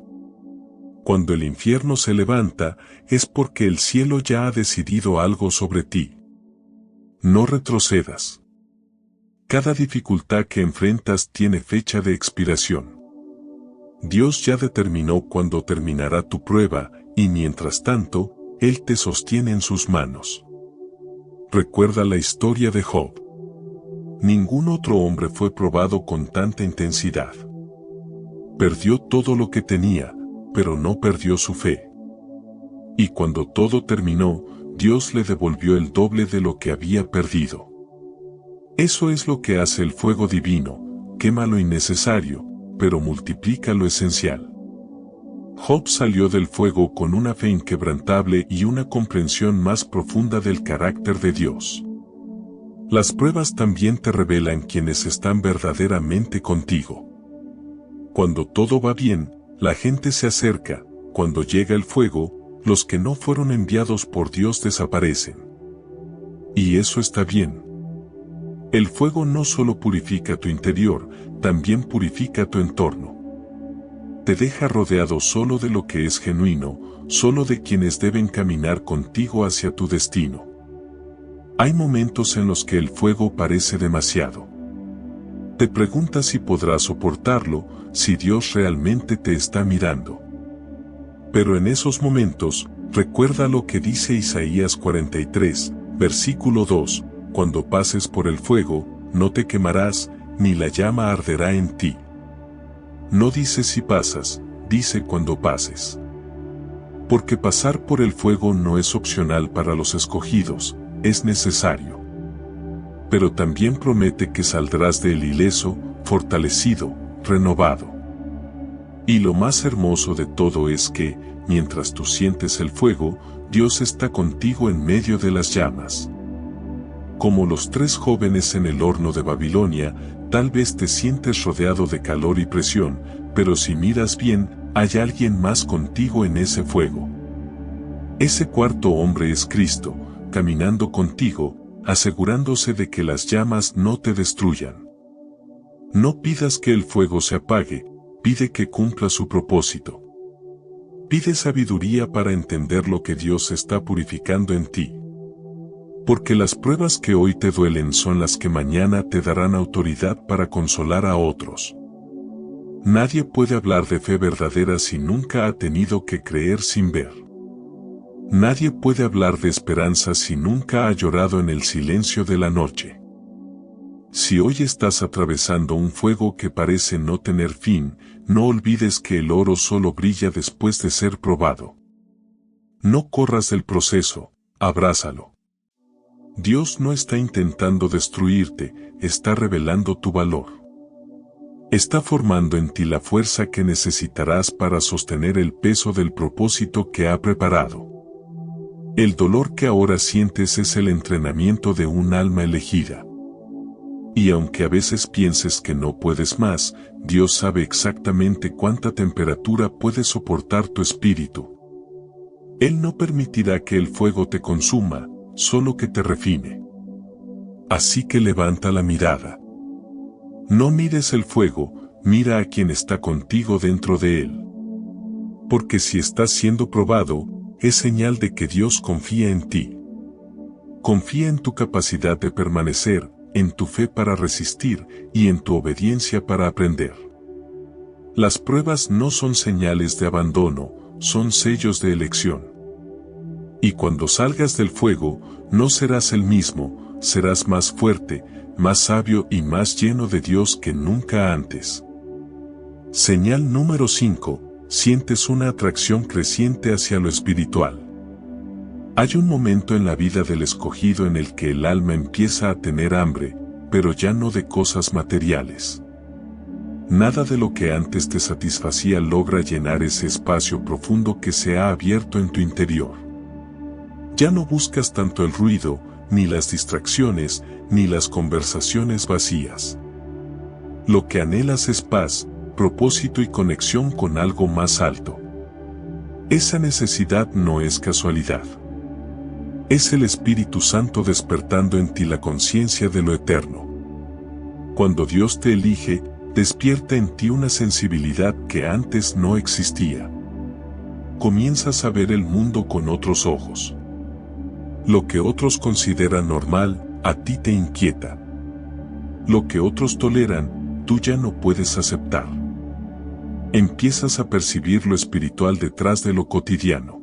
Cuando el infierno se levanta, es porque el cielo ya ha decidido algo sobre ti. No retrocedas. Cada dificultad que enfrentas tiene fecha de expiración. Dios ya determinó cuándo terminará tu prueba, y mientras tanto, Él te sostiene en sus manos. Recuerda la historia de Job. Ningún otro hombre fue probado con tanta intensidad. Perdió todo lo que tenía, pero no perdió su fe. Y cuando todo terminó, Dios le devolvió el doble de lo que había perdido. Eso es lo que hace el fuego divino, quema lo innecesario, pero multiplica lo esencial. Job salió del fuego con una fe inquebrantable y una comprensión más profunda del carácter de Dios. Las pruebas también te revelan quienes están verdaderamente contigo. Cuando todo va bien, la gente se acerca; cuando llega el fuego, los que no fueron enviados por Dios desaparecen. Y eso está bien. El fuego no solo purifica tu interior, también purifica tu entorno. Te deja rodeado solo de lo que es genuino, solo de quienes deben caminar contigo hacia tu destino. Hay momentos en los que el fuego parece demasiado. Te preguntas si podrás soportarlo, si Dios realmente te está mirando. Pero en esos momentos, recuerda lo que dice Isaías 43, versículo 2, cuando pases por el fuego, no te quemarás, ni la llama arderá en ti. No dice si pasas, dice cuando pases. Porque pasar por el fuego no es opcional para los escogidos, es necesario. Pero también promete que saldrás de él ileso, fortalecido, renovado. Y lo más hermoso de todo es que, mientras tú sientes el fuego, Dios está contigo en medio de las llamas. Como los 3 jóvenes en el horno de Babilonia, tal vez te sientes rodeado de calor y presión, pero si miras bien, hay alguien más contigo en ese fuego. Ese cuarto hombre es Cristo, caminando contigo, asegurándose de que las llamas no te destruyan. No pidas que el fuego se apague, pide que cumpla su propósito. Pide sabiduría para entender lo que Dios está purificando en ti. Porque las pruebas que hoy te duelen son las que mañana te darán autoridad para consolar a otros. Nadie puede hablar de fe verdadera si nunca ha tenido que creer sin ver. Nadie puede hablar de esperanza si nunca ha llorado en el silencio de la noche. Si hoy estás atravesando un fuego que parece no tener fin, no olvides que el oro solo brilla después de ser probado. No corras del proceso, abrázalo. Dios no está intentando destruirte, está revelando tu valor. Está formando en ti la fuerza que necesitarás para sostener el peso del propósito que ha preparado. El dolor que ahora sientes es el entrenamiento de un alma elegida. Y aunque a veces pienses que no puedes más, Dios sabe exactamente cuánta temperatura puede soportar tu espíritu. Él no permitirá que el fuego te consuma, solo que te refine. Así que levanta la mirada. No mires el fuego, mira a quien está contigo dentro de él. Porque si estás siendo probado, es señal de que Dios confía en ti. Confía en tu capacidad de permanecer, en tu fe para resistir y en tu obediencia para aprender. Las pruebas no son señales de abandono, son sellos de elección. Y cuando salgas del fuego, no serás el mismo, serás más fuerte, más sabio y más lleno de Dios que nunca antes. Señal número 5. Sientes una atracción creciente hacia lo espiritual. Hay un momento en la vida del escogido en el que el alma empieza a tener hambre, pero ya no de cosas materiales. Nada de lo que antes te satisfacía logra llenar ese espacio profundo que se ha abierto en tu interior. Ya no buscas tanto el ruido, ni las distracciones, ni las conversaciones vacías. Lo que anhelas es paz, propósito y conexión con algo más alto. Esa necesidad no es casualidad. Es el Espíritu Santo despertando en ti la conciencia de lo eterno. Cuando Dios te elige, despierta en ti una sensibilidad que antes no existía. Comienzas a ver el mundo con otros ojos. Lo que otros consideran normal, a ti te inquieta. Lo que otros toleran, tú ya no puedes aceptar. Empiezas a percibir lo espiritual detrás de lo cotidiano.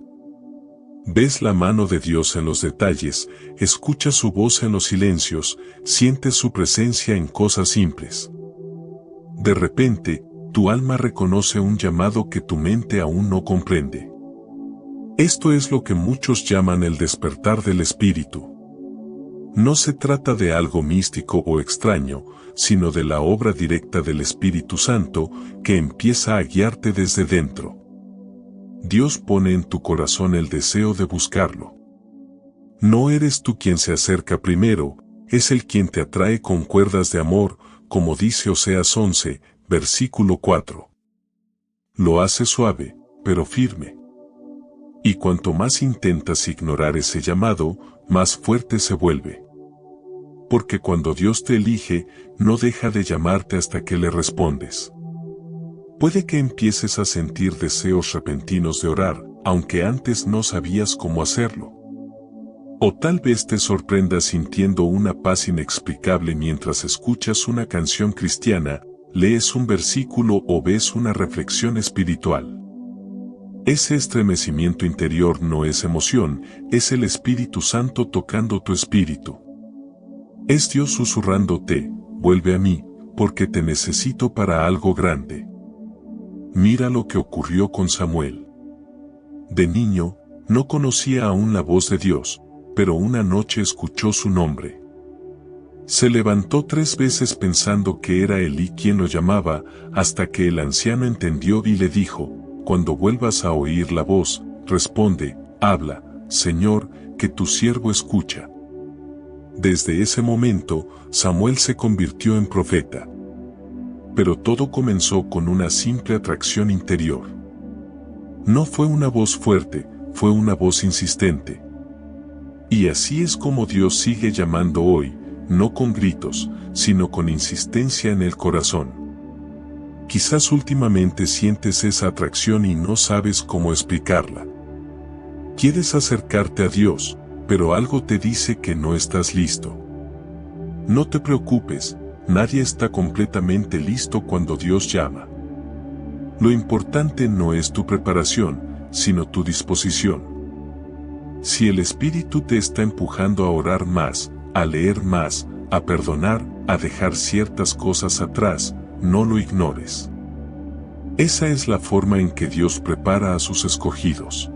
Ves la mano de Dios en los detalles, escuchas su voz en los silencios, sientes su presencia en cosas simples. De repente, tu alma reconoce un llamado que tu mente aún no comprende. Esto es lo que muchos llaman el despertar del espíritu. No se trata de algo místico o extraño, sino de la obra directa del Espíritu Santo que empieza a guiarte desde dentro. Dios pone en tu corazón el deseo de buscarlo. No eres tú quien se acerca primero, es Él quien te atrae con cuerdas de amor, como dice Oseas 11, versículo 4. Lo hace suave, pero firme. Y cuanto más intentas ignorar ese llamado, más fuerte se vuelve. Porque cuando Dios te elige, no deja de llamarte hasta que le respondes. Puede que empieces a sentir deseos repentinos de orar, aunque antes no sabías cómo hacerlo. O tal vez te sorprendas sintiendo una paz inexplicable mientras escuchas una canción cristiana, lees un versículo o ves una reflexión espiritual. Ese estremecimiento interior no es emoción, es el Espíritu Santo tocando tu espíritu. Es Dios susurrándote, vuelve a mí, porque te necesito para algo grande. Mira lo que ocurrió con Samuel. De niño, no conocía aún la voz de Dios, pero una noche escuchó su nombre. Se levantó 3 veces pensando que era Elí quien lo llamaba, hasta que el anciano entendió y le dijo, cuando vuelvas a oír la voz, responde, habla, Señor, que tu siervo escucha. Desde ese momento, Samuel se convirtió en profeta. Pero todo comenzó con una simple atracción interior. No fue una voz fuerte, fue una voz insistente. Y así es como Dios sigue llamando hoy, no con gritos, sino con insistencia en el corazón. Quizás últimamente sientes esa atracción y no sabes cómo explicarla. Quieres acercarte a Dios, pero algo te dice que no estás listo. No te preocupes, nadie está completamente listo cuando Dios llama. Lo importante no es tu preparación, sino tu disposición. Si el Espíritu te está empujando a orar más, a leer más, a perdonar, a dejar ciertas cosas atrás, no lo ignores. Esa es la forma en que Dios prepara a sus escogidos.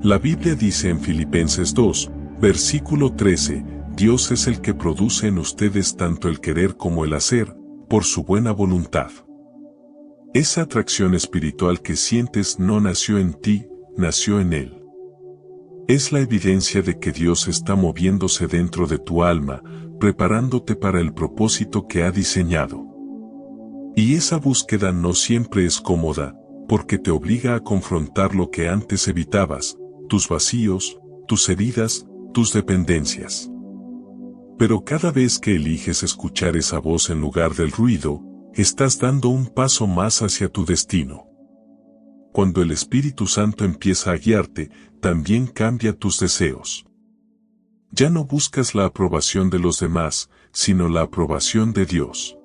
La Biblia dice en Filipenses 2, versículo 13, Dios es el que produce en ustedes tanto el querer como el hacer, por su buena voluntad. Esa atracción espiritual que sientes no nació en ti, nació en Él. Es la evidencia de que Dios está moviéndose dentro de tu alma, preparándote para el propósito que ha diseñado. Y esa búsqueda no siempre es cómoda, porque te obliga a confrontar lo que antes evitabas, tus vacíos, tus heridas, tus dependencias. Pero cada vez que eliges escuchar esa voz en lugar del ruido, estás dando un paso más hacia tu destino. Cuando el Espíritu Santo empieza a guiarte, también cambia tus deseos. Ya no buscas la aprobación de los demás, sino la aprobación de Dios.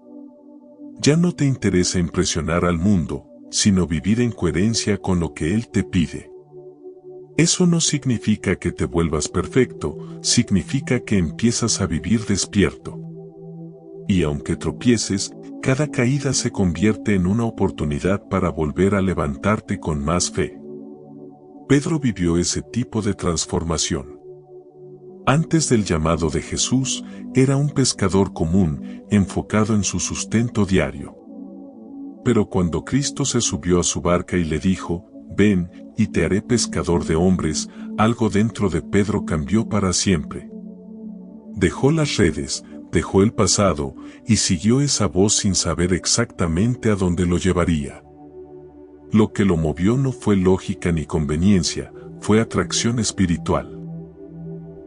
Ya no te interesa impresionar al mundo, sino vivir en coherencia con lo que Él te pide. Eso no significa que te vuelvas perfecto, significa que empiezas a vivir despierto. Y aunque tropieces, cada caída se convierte en una oportunidad para volver a levantarte con más fe. Pedro vivió ese tipo de transformación. Antes del llamado de Jesús, era un pescador común, enfocado en su sustento diario. Pero cuando Cristo se subió a su barca y le dijo, «Ven, y te haré pescador de hombres», algo dentro de Pedro cambió para siempre. Dejó las redes, dejó el pasado, y siguió esa voz sin saber exactamente a dónde lo llevaría. Lo que lo movió no fue lógica ni conveniencia, fue atracción espiritual.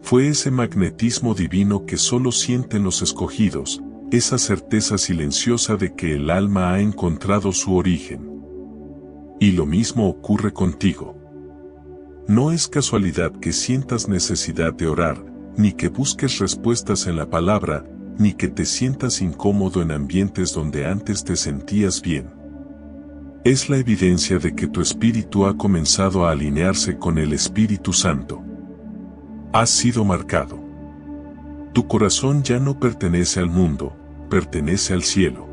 Fue ese magnetismo divino que solo sienten los escogidos, esa certeza silenciosa de que el alma ha encontrado su origen. Y lo mismo ocurre contigo. No es casualidad que sientas necesidad de orar, ni que busques respuestas en la palabra, ni que te sientas incómodo en ambientes donde antes te sentías bien. Es la evidencia de que tu espíritu ha comenzado a alinearse con el Espíritu Santo. Has sido marcado. Tu corazón ya no pertenece al mundo, pertenece al cielo.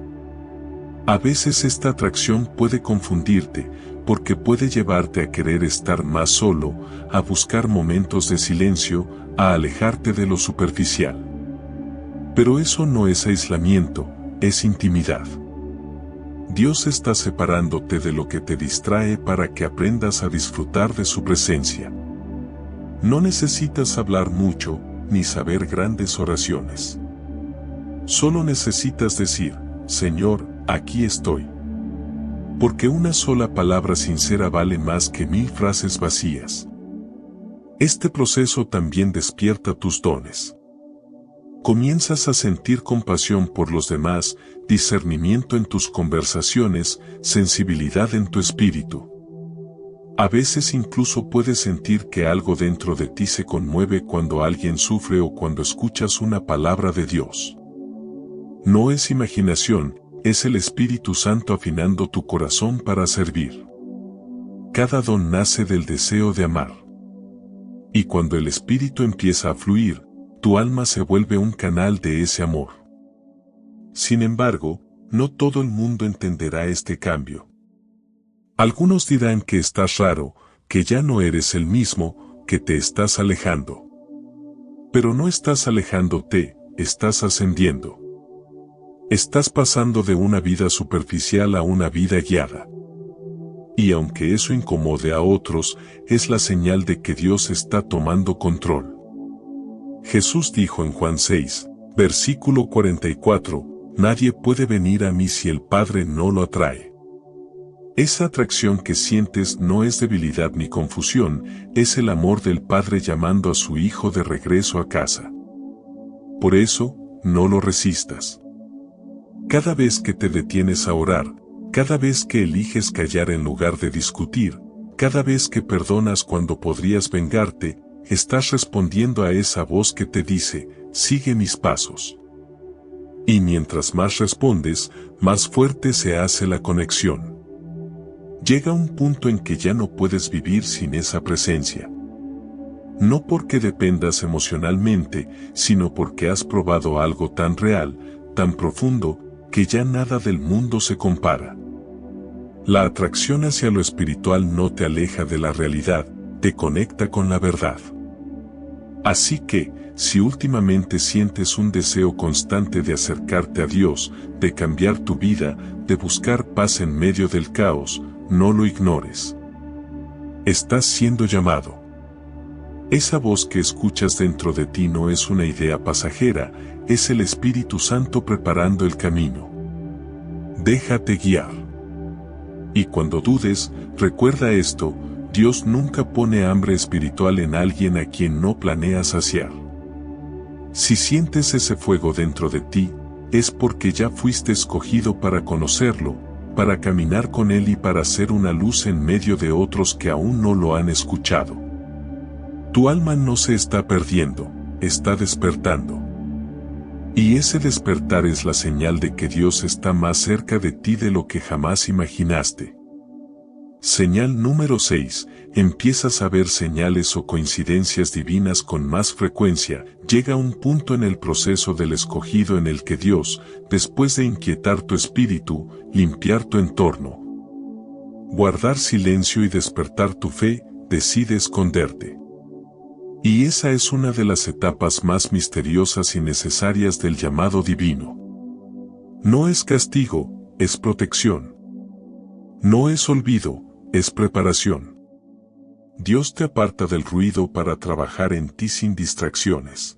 A veces esta atracción puede confundirte, porque puede llevarte a querer estar más solo, a buscar momentos de silencio, a alejarte de lo superficial. Pero eso no es aislamiento, es intimidad. Dios está separándote de lo que te distrae para que aprendas a disfrutar de su presencia. No necesitas hablar mucho, ni saber grandes oraciones. Solo necesitas decir, Señor, aquí estoy. Porque una sola palabra sincera vale más que 1000 frases vacías. Este proceso también despierta tus dones. Comienzas a sentir compasión por los demás, discernimiento en tus conversaciones, sensibilidad en tu espíritu. A veces incluso puedes sentir que algo dentro de ti se conmueve cuando alguien sufre o cuando escuchas una palabra de Dios. No es imaginación, es el Espíritu Santo afinando tu corazón para servir. Cada don nace del deseo de amar. Y cuando el Espíritu empieza a fluir, tu alma se vuelve un canal de ese amor. Sin embargo, no todo el mundo entenderá este cambio. Algunos dirán que estás raro, que ya no eres el mismo, que te estás alejando. Pero no estás alejándote, estás ascendiendo. Estás pasando de una vida superficial a una vida guiada. Y aunque eso incomode a otros, es la señal de que Dios está tomando control. Jesús dijo en Juan 6, versículo 44, «Nadie puede venir a mí si el Padre no lo atrae». Esa atracción que sientes no es debilidad ni confusión, es el amor del Padre llamando a su Hijo de regreso a casa. Por eso, no lo resistas. Cada vez que te detienes a orar, cada vez que eliges callar en lugar de discutir, cada vez que perdonas cuando podrías vengarte, estás respondiendo a esa voz que te dice, sigue mis pasos. Y mientras más respondes, más fuerte se hace la conexión. Llega un punto en que ya no puedes vivir sin esa presencia. No porque dependas emocionalmente, sino porque has probado algo tan real, tan profundo, que ya nada del mundo se compara. La atracción hacia lo espiritual no te aleja de la realidad, te conecta con la verdad. Así que, si últimamente sientes un deseo constante de acercarte a Dios, de cambiar tu vida, de buscar paz en medio del caos, no lo ignores. Estás siendo llamado. Esa voz que escuchas dentro de ti no es una idea pasajera, es el Espíritu Santo preparando el camino. Déjate guiar. Y cuando dudes, recuerda esto, Dios nunca pone hambre espiritual en alguien a quien no planea saciar. Si sientes ese fuego dentro de ti, es porque ya fuiste escogido para conocerlo, para caminar con Él y para ser una luz en medio de otros que aún no lo han escuchado. Tu alma no se está perdiendo, está despertando. Y ese despertar es la señal de que Dios está más cerca de ti de lo que jamás imaginaste. Señal número 6. Empiezas a ver señales o coincidencias divinas con más frecuencia. Llega un punto en el proceso del escogido en el que Dios, después de inquietar tu espíritu, limpiar tu entorno, guardar silencio y despertar tu fe, decide esconderte. Y esa es una de las etapas más misteriosas y necesarias del llamado divino. No es castigo, es protección. No es olvido, es preparación. Dios te aparta del ruido para trabajar en ti sin distracciones.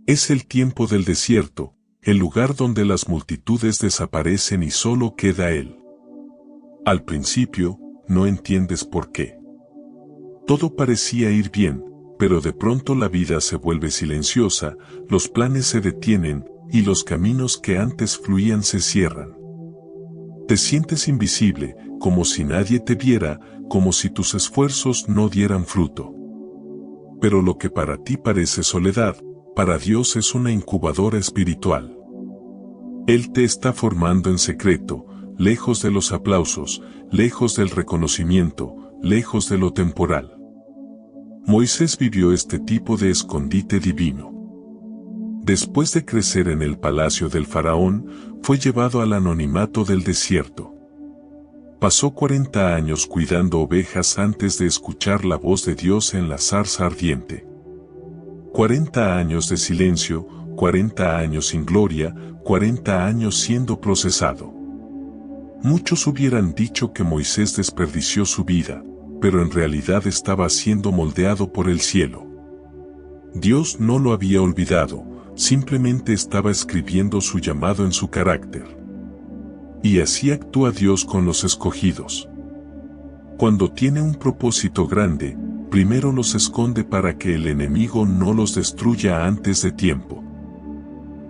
Es el tiempo del desierto, el lugar donde las multitudes desaparecen y solo queda Él. Al principio, no entiendes por qué. Todo parecía ir bien, pero de pronto la vida se vuelve silenciosa, los planes se detienen, y los caminos que antes fluían se cierran. Te sientes invisible, como si nadie te viera, como si tus esfuerzos no dieran fruto. Pero lo que para ti parece soledad, para Dios es una incubadora espiritual. Él te está formando en secreto, lejos de los aplausos, lejos del reconocimiento, lejos de lo temporal. Moisés vivió este tipo de escondite divino. Después de crecer en el palacio del faraón, fue llevado al anonimato del desierto. Pasó 40 años cuidando ovejas antes de escuchar la voz de Dios en la zarza ardiente. 40 años de silencio, 40 años sin gloria, 40 años siendo procesado. Muchos hubieran dicho que Moisés desperdició su vida, pero en realidad estaba siendo moldeado por el cielo. Dios no lo había olvidado, simplemente estaba escribiendo su llamado en su carácter. Y así actúa Dios con los escogidos. Cuando tiene un propósito grande, primero los esconde para que el enemigo no los destruya antes de tiempo.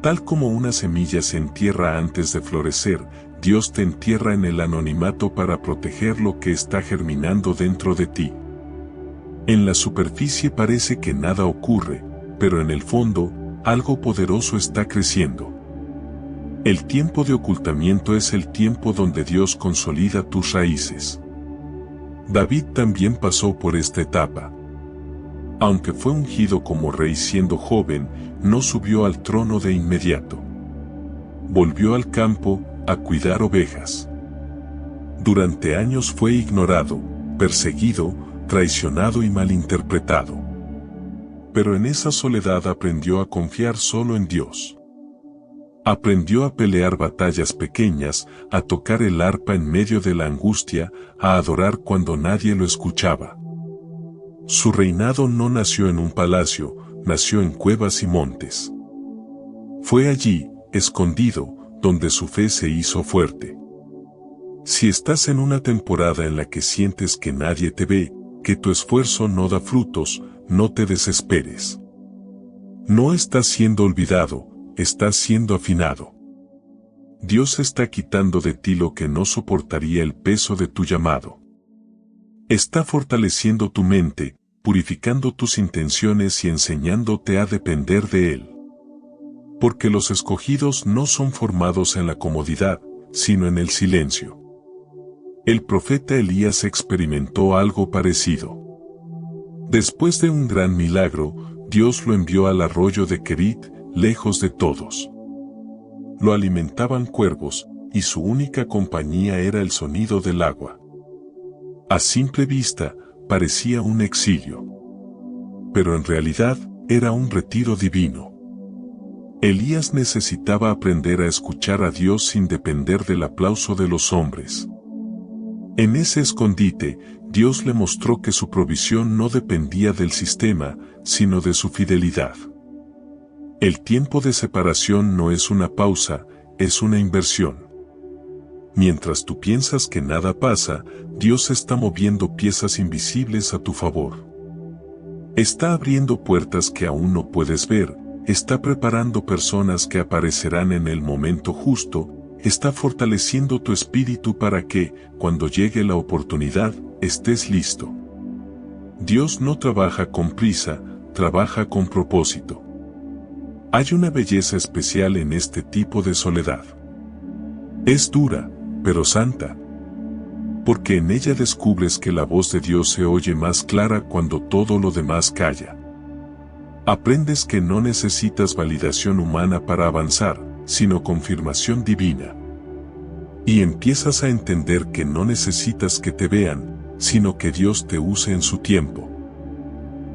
Tal como una semilla se entierra antes de florecer, Dios te entierra en el anonimato para proteger lo que está germinando dentro de ti. En la superficie parece que nada ocurre, pero en el fondo, algo poderoso está creciendo. El tiempo de ocultamiento es el tiempo donde Dios consolida tus raíces. David también pasó por esta etapa. Aunque fue ungido como rey siendo joven, no subió al trono de inmediato. Volvió al campo, a cuidar ovejas. Durante años fue ignorado, perseguido, traicionado y malinterpretado. Pero en esa soledad aprendió a confiar solo en Dios. Aprendió a pelear batallas pequeñas, a tocar el arpa en medio de la angustia, a adorar cuando nadie lo escuchaba. Su reinado no nació en un palacio, nació en cuevas y montes. Fue allí, escondido, donde su fe se hizo fuerte. Si estás en una temporada en la que sientes que nadie te ve, que tu esfuerzo no da frutos, no te desesperes. No estás siendo olvidado, estás siendo afinado. Dios está quitando de ti lo que no soportaría el peso de tu llamado. Está fortaleciendo tu mente, purificando tus intenciones y enseñándote a depender de Él. Porque los escogidos no son formados en la comodidad, sino en el silencio. El profeta Elías experimentó algo parecido. Después de un gran milagro, Dios lo envió al arroyo de Kerit, lejos de todos. Lo alimentaban cuervos, y su única compañía era el sonido del agua. A simple vista, parecía un exilio. Pero en realidad, era un retiro divino. Elías necesitaba aprender a escuchar a Dios sin depender del aplauso de los hombres. En ese escondite, Dios le mostró que su provisión no dependía del sistema, sino de su fidelidad. El tiempo de separación no es una pausa, es una inversión. Mientras tú piensas que nada pasa, Dios está moviendo piezas invisibles a tu favor. Está abriendo puertas que aún no puedes ver, está preparando personas que aparecerán en el momento justo, está fortaleciendo tu espíritu para que, cuando llegue la oportunidad, estés listo. Dios no trabaja con prisa, trabaja con propósito. Hay una belleza especial en este tipo de soledad. Es dura, pero santa. Porque en ella descubres que la voz de Dios se oye más clara cuando todo lo demás calla. Aprendes que no necesitas validación humana para avanzar, sino confirmación divina. Y empiezas a entender que no necesitas que te vean, sino que Dios te use en su tiempo.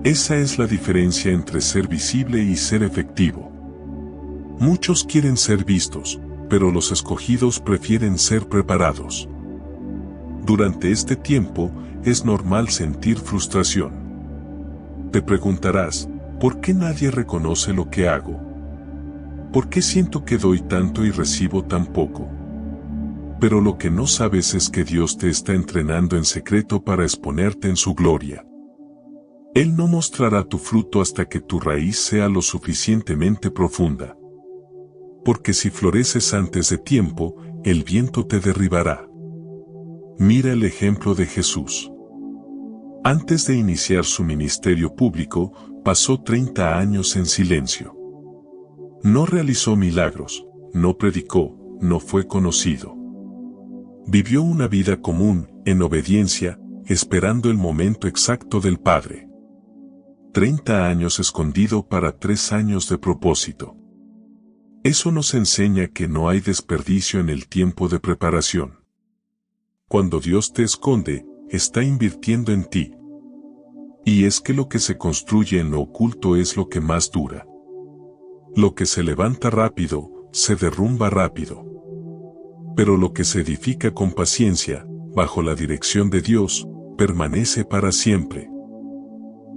Esa es la diferencia entre ser visible y ser efectivo. Muchos quieren ser vistos, pero los escogidos prefieren ser preparados. Durante este tiempo, es normal sentir frustración. Te preguntarás, ¿por qué nadie reconoce lo que hago? ¿Por qué siento que doy tanto y recibo tan poco? Pero lo que no sabes es que Dios te está entrenando en secreto para exponerte en su gloria. Él no mostrará tu fruto hasta que tu raíz sea lo suficientemente profunda. Porque si floreces antes de tiempo, el viento te derribará. Mira el ejemplo de Jesús. Antes de iniciar su ministerio público, pasó 30 años en silencio. No realizó milagros, no predicó, no fue conocido. Vivió una vida común, en obediencia, esperando el momento exacto del Padre. 30 años escondido para 3 años de propósito. Eso nos enseña que no hay desperdicio en el tiempo de preparación. Cuando Dios te esconde, está invirtiendo en ti. Y es que lo que se construye en lo oculto es lo que más dura. Lo que se levanta rápido, se derrumba rápido. Pero lo que se edifica con paciencia, bajo la dirección de Dios, permanece para siempre.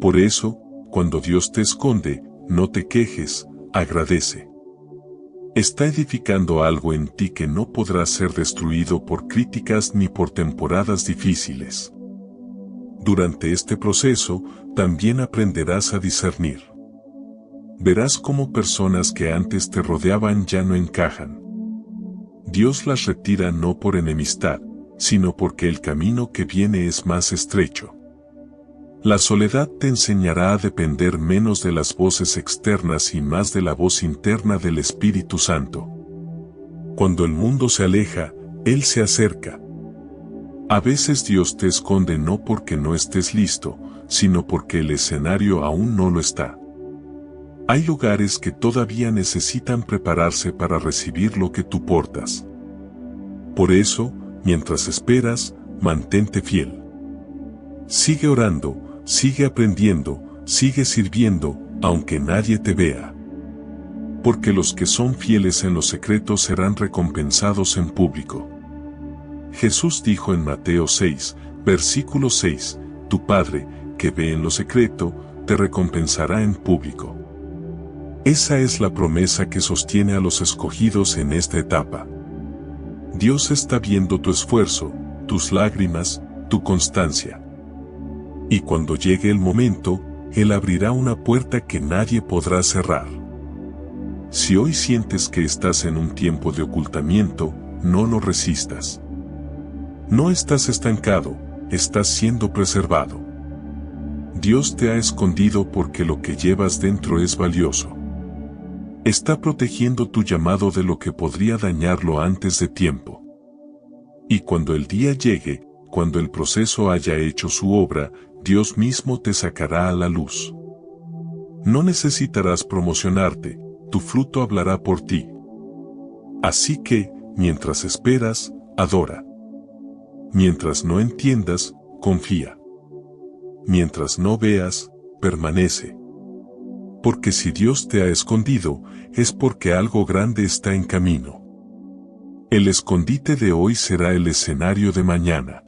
Por eso, cuando Dios te esconde, no te quejes, agradece. Está edificando algo en ti que no podrá ser destruido por críticas ni por temporadas difíciles. Durante este proceso, también aprenderás a discernir. Verás cómo personas que antes te rodeaban ya no encajan. Dios las retira no por enemistad, sino porque el camino que viene es más estrecho. La soledad te enseñará a depender menos de las voces externas y más de la voz interna del Espíritu Santo. Cuando el mundo se aleja, Él se acerca. A veces Dios te esconde no porque no estés listo, sino porque el escenario aún no lo está. Hay lugares que todavía necesitan prepararse para recibir lo que tú portas. Por eso, mientras esperas, mantente fiel. Sigue orando, sigue aprendiendo, sigue sirviendo, aunque nadie te vea. Porque los que son fieles en lo secreto serán recompensados en público. Jesús dijo en Mateo 6, versículo 6, tu Padre, que ve en lo secreto, te recompensará en público. Esa es la promesa que sostiene a los escogidos en esta etapa. Dios está viendo tu esfuerzo, tus lágrimas, tu constancia. Y cuando llegue el momento, Él abrirá una puerta que nadie podrá cerrar. Si hoy sientes que estás en un tiempo de ocultamiento, no lo resistas. No estás estancado, estás siendo preservado. Dios te ha escondido porque lo que llevas dentro es valioso. Está protegiendo tu llamado de lo que podría dañarlo antes de tiempo. Y cuando el día llegue, cuando el proceso haya hecho su obra, Dios mismo te sacará a la luz. No necesitarás promocionarte, tu fruto hablará por ti. Así que, mientras esperas, adora. Mientras no entiendas, confía. Mientras no veas, permanece. Porque si Dios te ha escondido, es porque algo grande está en camino. El escondite de hoy será el escenario de mañana.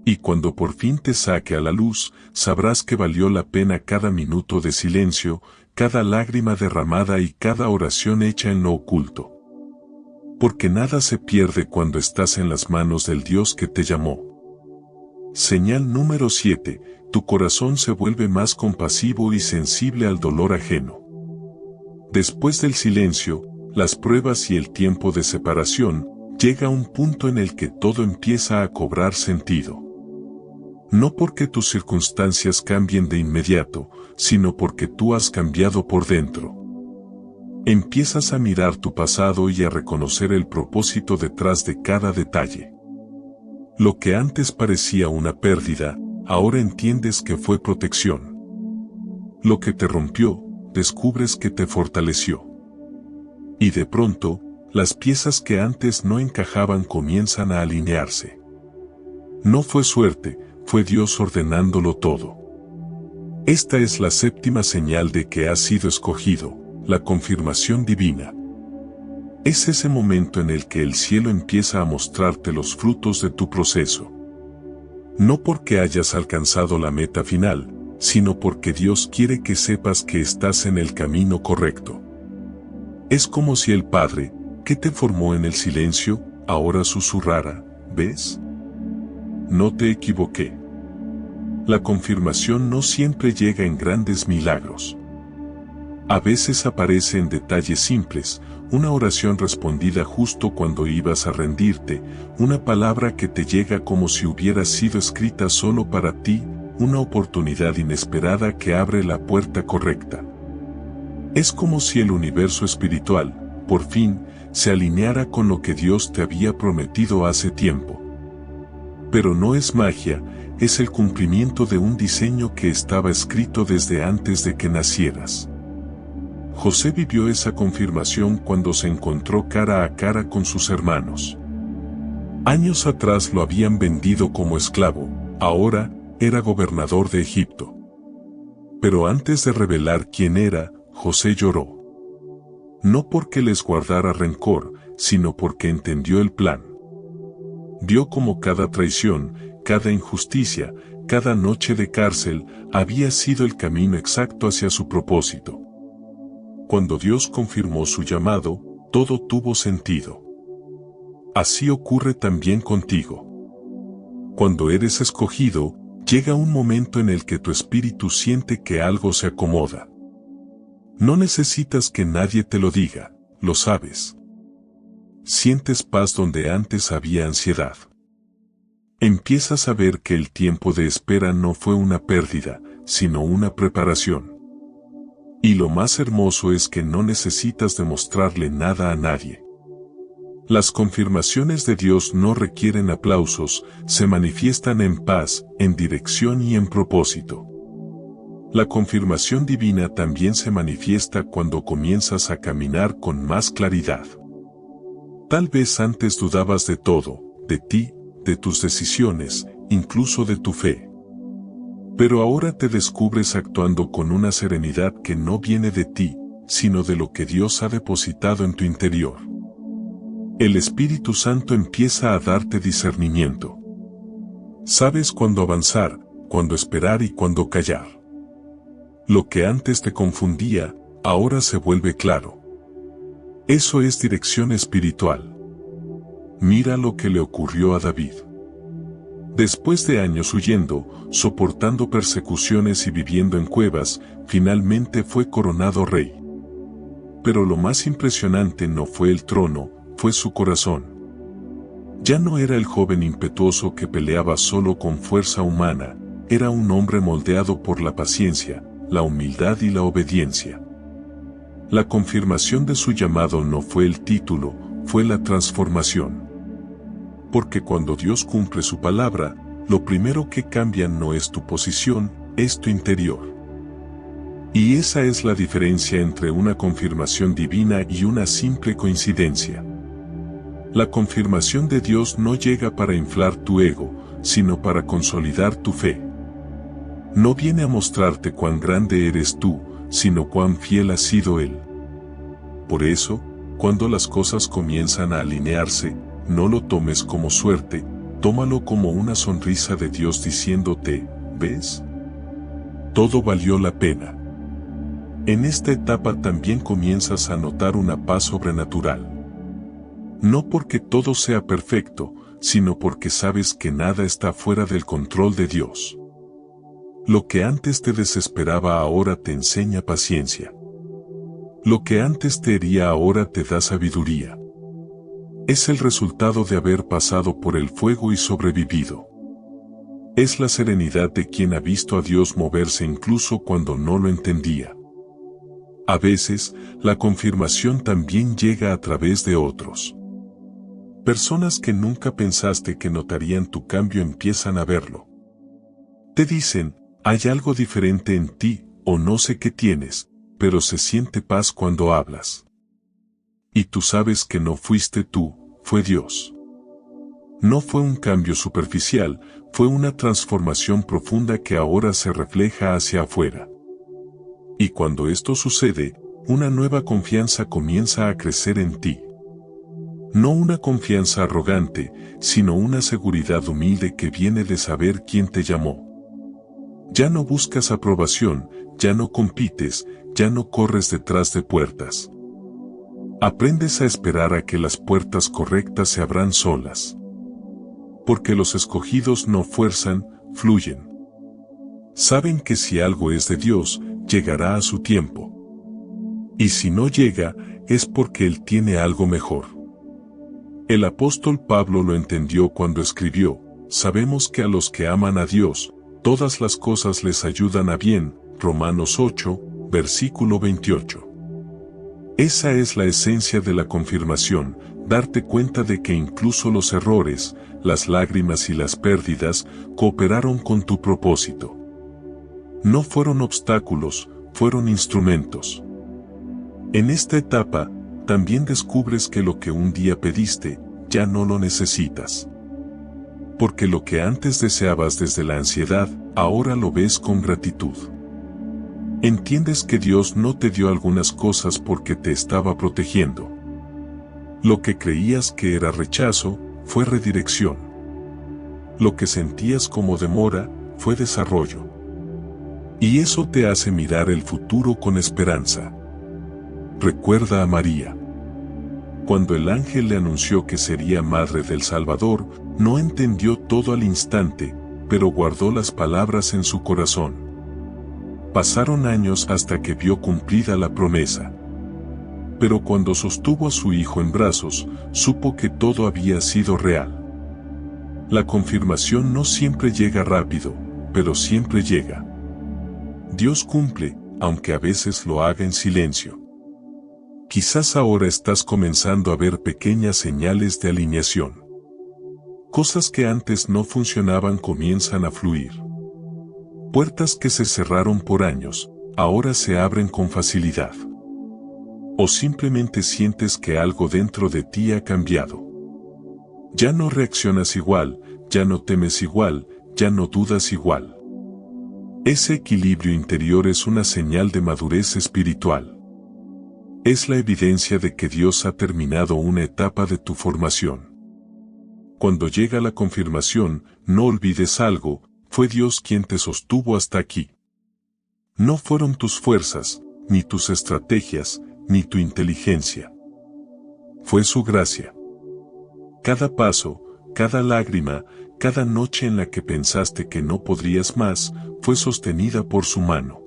Y cuando por fin te saque a la luz, sabrás que valió la pena cada minuto de silencio, cada lágrima derramada y cada oración hecha en lo oculto. Porque nada se pierde cuando estás en las manos del Dios que te llamó. Señal número 7. Tu corazón se vuelve más compasivo y sensible al dolor ajeno. Después del silencio, las pruebas y el tiempo de separación, llega un punto en el que todo empieza a cobrar sentido. No porque tus circunstancias cambien de inmediato, sino porque tú has cambiado por dentro. Empiezas a mirar tu pasado y a reconocer el propósito detrás de cada detalle. Lo que antes parecía una pérdida, ahora entiendes que fue protección. Lo que te rompió, descubres que te fortaleció. Y de pronto, las piezas que antes no encajaban comienzan a alinearse. No fue suerte, fue Dios ordenándolo todo. Esta es la séptima señal de que has sido escogido, la confirmación divina. Es ese momento en el que el cielo empieza a mostrarte los frutos de tu proceso. No porque hayas alcanzado la meta final, sino porque Dios quiere que sepas que estás en el camino correcto. Es como si el Padre, que te formó en el silencio, ahora susurrara, ¿ves? No te equivoqué. La confirmación no siempre llega en grandes milagros. A veces aparece en detalles simples, una oración respondida justo cuando ibas a rendirte, una palabra que te llega como si hubiera sido escrita solo para ti, una oportunidad inesperada que abre la puerta correcta. Es como si el universo espiritual, por fin, se alineara con lo que Dios te había prometido hace tiempo. Pero no es magia, es el cumplimiento de un diseño que estaba escrito desde antes de que nacieras. José vivió esa confirmación cuando se encontró cara a cara con sus hermanos. Años atrás lo habían vendido como esclavo, ahora era gobernador de Egipto. Pero antes de revelar quién era, José lloró. No porque les guardara rencor, sino porque entendió el plan. Vio como cada traición, cada injusticia, cada noche de cárcel, había sido el camino exacto hacia su propósito. Cuando Dios confirmó su llamado, todo tuvo sentido. Así ocurre también contigo. Cuando eres escogido, llega un momento en el que tu espíritu siente que algo se acomoda. No necesitas que nadie te lo diga, lo sabes. Sientes paz donde antes había ansiedad. Empiezas a ver que el tiempo de espera no fue una pérdida, sino una preparación. Y lo más hermoso es que no necesitas demostrarle nada a nadie. Las confirmaciones de Dios no requieren aplausos, se manifiestan en paz, en dirección y en propósito. La confirmación divina también se manifiesta cuando comienzas a caminar con más claridad. Tal vez antes dudabas de todo, de ti, de tus decisiones, incluso de tu fe. Pero ahora te descubres actuando con una serenidad que no viene de ti, sino de lo que Dios ha depositado en tu interior. El Espíritu Santo empieza a darte discernimiento. Sabes cuándo avanzar, cuándo esperar y cuándo callar. Lo que antes te confundía, ahora se vuelve claro. Eso es dirección espiritual. Mira lo que le ocurrió a David. Después de años huyendo, soportando persecuciones y viviendo en cuevas, finalmente fue coronado rey. Pero lo más impresionante no fue el trono, fue su corazón. Ya no era el joven impetuoso que peleaba solo con fuerza humana, era un hombre moldeado por la paciencia, la humildad y la obediencia. La confirmación de su llamado no fue el título, fue la transformación. Porque cuando Dios cumple su palabra, lo primero que cambia no es tu posición, es tu interior. Y esa es la diferencia entre una confirmación divina y una simple coincidencia. La confirmación de Dios no llega para inflar tu ego, sino para consolidar tu fe. No viene a mostrarte cuán grande eres tú, sino cuán fiel ha sido Él. Por eso, cuando las cosas comienzan a alinearse, no lo tomes como suerte, tómalo como una sonrisa de Dios diciéndote, ¿ves? Todo valió la pena. En esta etapa también comienzas a notar una paz sobrenatural. No porque todo sea perfecto, sino porque sabes que nada está fuera del control de Dios. Lo que antes te desesperaba ahora te enseña paciencia. Lo que antes te hería ahora te da sabiduría. Es el resultado de haber pasado por el fuego y sobrevivido. Es la serenidad de quien ha visto a Dios moverse incluso cuando no lo entendía. A veces, la confirmación también llega a través de otros. Personas que nunca pensaste que notarían tu cambio empiezan a verlo. Te dicen, hay algo diferente en ti, o no sé qué tienes, pero se siente paz cuando hablas. Y tú sabes que no fuiste tú, fue Dios. No fue un cambio superficial, fue una transformación profunda que ahora se refleja hacia afuera. Y cuando esto sucede, una nueva confianza comienza a crecer en ti. No una confianza arrogante, sino una seguridad humilde que viene de saber quién te llamó. Ya no buscas aprobación, ya no compites, ya no corres detrás de puertas. Aprendes a esperar a que las puertas correctas se abran solas. Porque los escogidos no fuerzan, fluyen. Saben que si algo es de Dios, llegará a su tiempo. Y si no llega, es porque Él tiene algo mejor. El apóstol Pablo lo entendió cuando escribió, sabemos que a los que aman a Dios, todas las cosas les ayudan a bien, Romanos 8, versículo 28. Esa es la esencia de la confirmación, darte cuenta de que incluso los errores, las lágrimas y las pérdidas, cooperaron con tu propósito. No fueron obstáculos, fueron instrumentos. En esta etapa, también descubres que lo que un día pediste, ya no lo necesitas. Porque lo que antes deseabas desde la ansiedad, ahora lo ves con gratitud. Entiendes que Dios no te dio algunas cosas porque te estaba protegiendo. Lo que creías que era rechazo, fue redirección. Lo que sentías como demora, fue desarrollo. Y eso te hace mirar el futuro con esperanza. Recuerda a María. Cuando el ángel le anunció que sería madre del Salvador, no entendió todo al instante, pero guardó las palabras en su corazón. Pasaron años hasta que vio cumplida la promesa. Pero cuando sostuvo a su hijo en brazos, supo que todo había sido real. La confirmación no siempre llega rápido, pero siempre llega. Dios cumple, aunque a veces lo haga en silencio. Quizás ahora estás comenzando a ver pequeñas señales de alineación. Cosas que antes no funcionaban comienzan a fluir. Puertas que se cerraron por años, ahora se abren con facilidad. O simplemente sientes que algo dentro de ti ha cambiado. Ya no reaccionas igual, ya no temes igual, ya no dudas igual. Ese equilibrio interior es una señal de madurez espiritual. Es la evidencia de que Dios ha terminado una etapa de tu formación. Cuando llega la confirmación, no olvides algo, fue Dios quien te sostuvo hasta aquí. No fueron tus fuerzas, ni tus estrategias, ni tu inteligencia. Fue su gracia. Cada paso, cada lágrima, cada noche en la que pensaste que no podrías más, fue sostenida por su mano.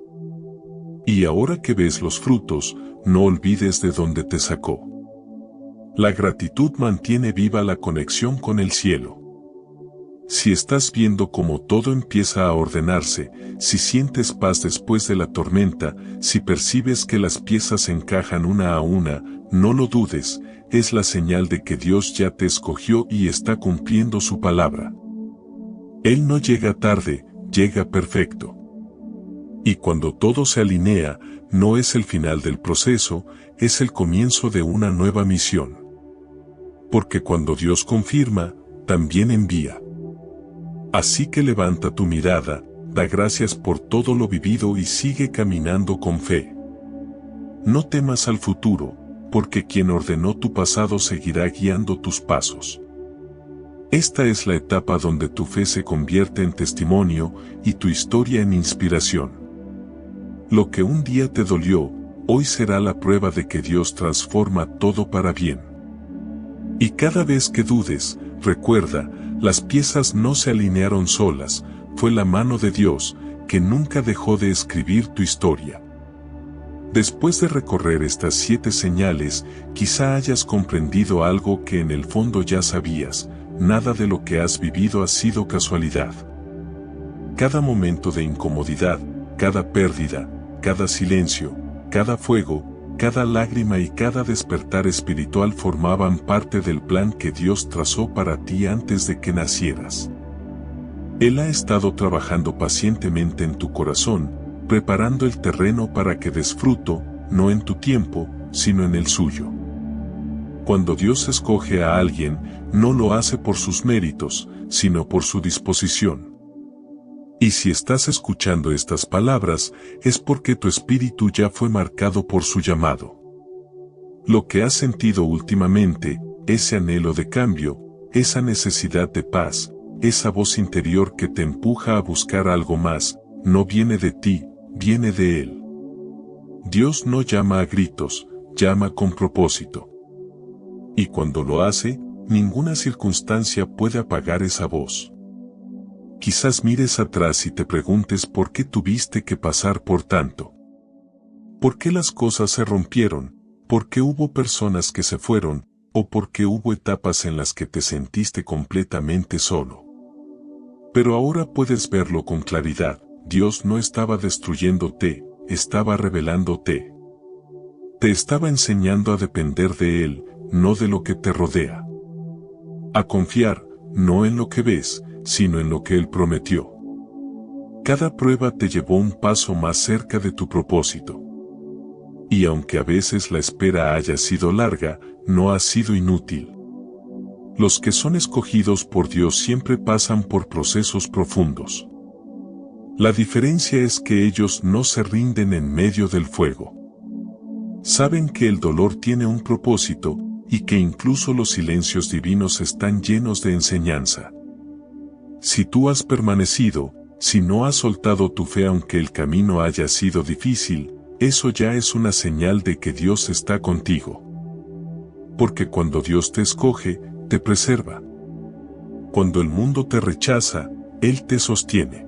Y ahora que ves los frutos, no olvides de dónde te sacó. La gratitud mantiene viva la conexión con el cielo. Si estás viendo cómo todo empieza a ordenarse, si sientes paz después de la tormenta, si percibes que las piezas encajan una a una, no lo dudes, es la señal de que Dios ya te escogió y está cumpliendo su palabra. Él no llega tarde, llega perfecto. Y cuando todo se alinea, no es el final del proceso, es el comienzo de una nueva misión. Porque cuando Dios confirma, también envía. Así que levanta tu mirada, da gracias por todo lo vivido y sigue caminando con fe. No temas al futuro, porque quien ordenó tu pasado seguirá guiando tus pasos. Esta es la etapa donde tu fe se convierte en testimonio y tu historia en inspiración. Lo que un día te dolió, hoy será la prueba de que Dios transforma todo para bien. Y cada vez que dudes, recuerda, las piezas no se alinearon solas, fue la mano de Dios, que nunca dejó de escribir tu historia. Después de recorrer estas 7 señales, quizá hayas comprendido algo que en el fondo ya sabías, nada de lo que has vivido ha sido casualidad. Cada momento de incomodidad, cada pérdida, cada silencio, cada fuego, cada lágrima y cada despertar espiritual formaban parte del plan que Dios trazó para ti antes de que nacieras. Él ha estado trabajando pacientemente en tu corazón, preparando el terreno para que des fruto, no en tu tiempo, sino en el suyo. Cuando Dios escoge a alguien, no lo hace por sus méritos, sino por su disposición. Y si estás escuchando estas palabras, es porque tu espíritu ya fue marcado por su llamado. Lo que has sentido últimamente, ese anhelo de cambio, esa necesidad de paz, esa voz interior que te empuja a buscar algo más, no viene de ti, viene de Él. Dios no llama a gritos, llama con propósito. Y cuando lo hace, ninguna circunstancia puede apagar esa voz. Quizás mires atrás y te preguntes por qué tuviste que pasar por tanto. ¿Por qué las cosas se rompieron? ¿Por qué hubo personas que se fueron? ¿O por qué hubo etapas en las que te sentiste completamente solo? Pero ahora puedes verlo con claridad. Dios no estaba destruyéndote, estaba revelándote. Te estaba enseñando a depender de Él, no de lo que te rodea. A confiar, no en lo que ves, sino en lo que Él prometió. Cada prueba te llevó un paso más cerca de tu propósito. Y aunque a veces la espera haya sido larga, no ha sido inútil. Los que son escogidos por Dios siempre pasan por procesos profundos. La diferencia es que ellos no se rinden en medio del fuego. Saben que el dolor tiene un propósito, y que incluso los silencios divinos están llenos de enseñanza. Si tú has permanecido, si no has soltado tu fe aunque el camino haya sido difícil, eso ya es una señal de que Dios está contigo. Porque cuando Dios te escoge, te preserva. Cuando el mundo te rechaza, Él te sostiene.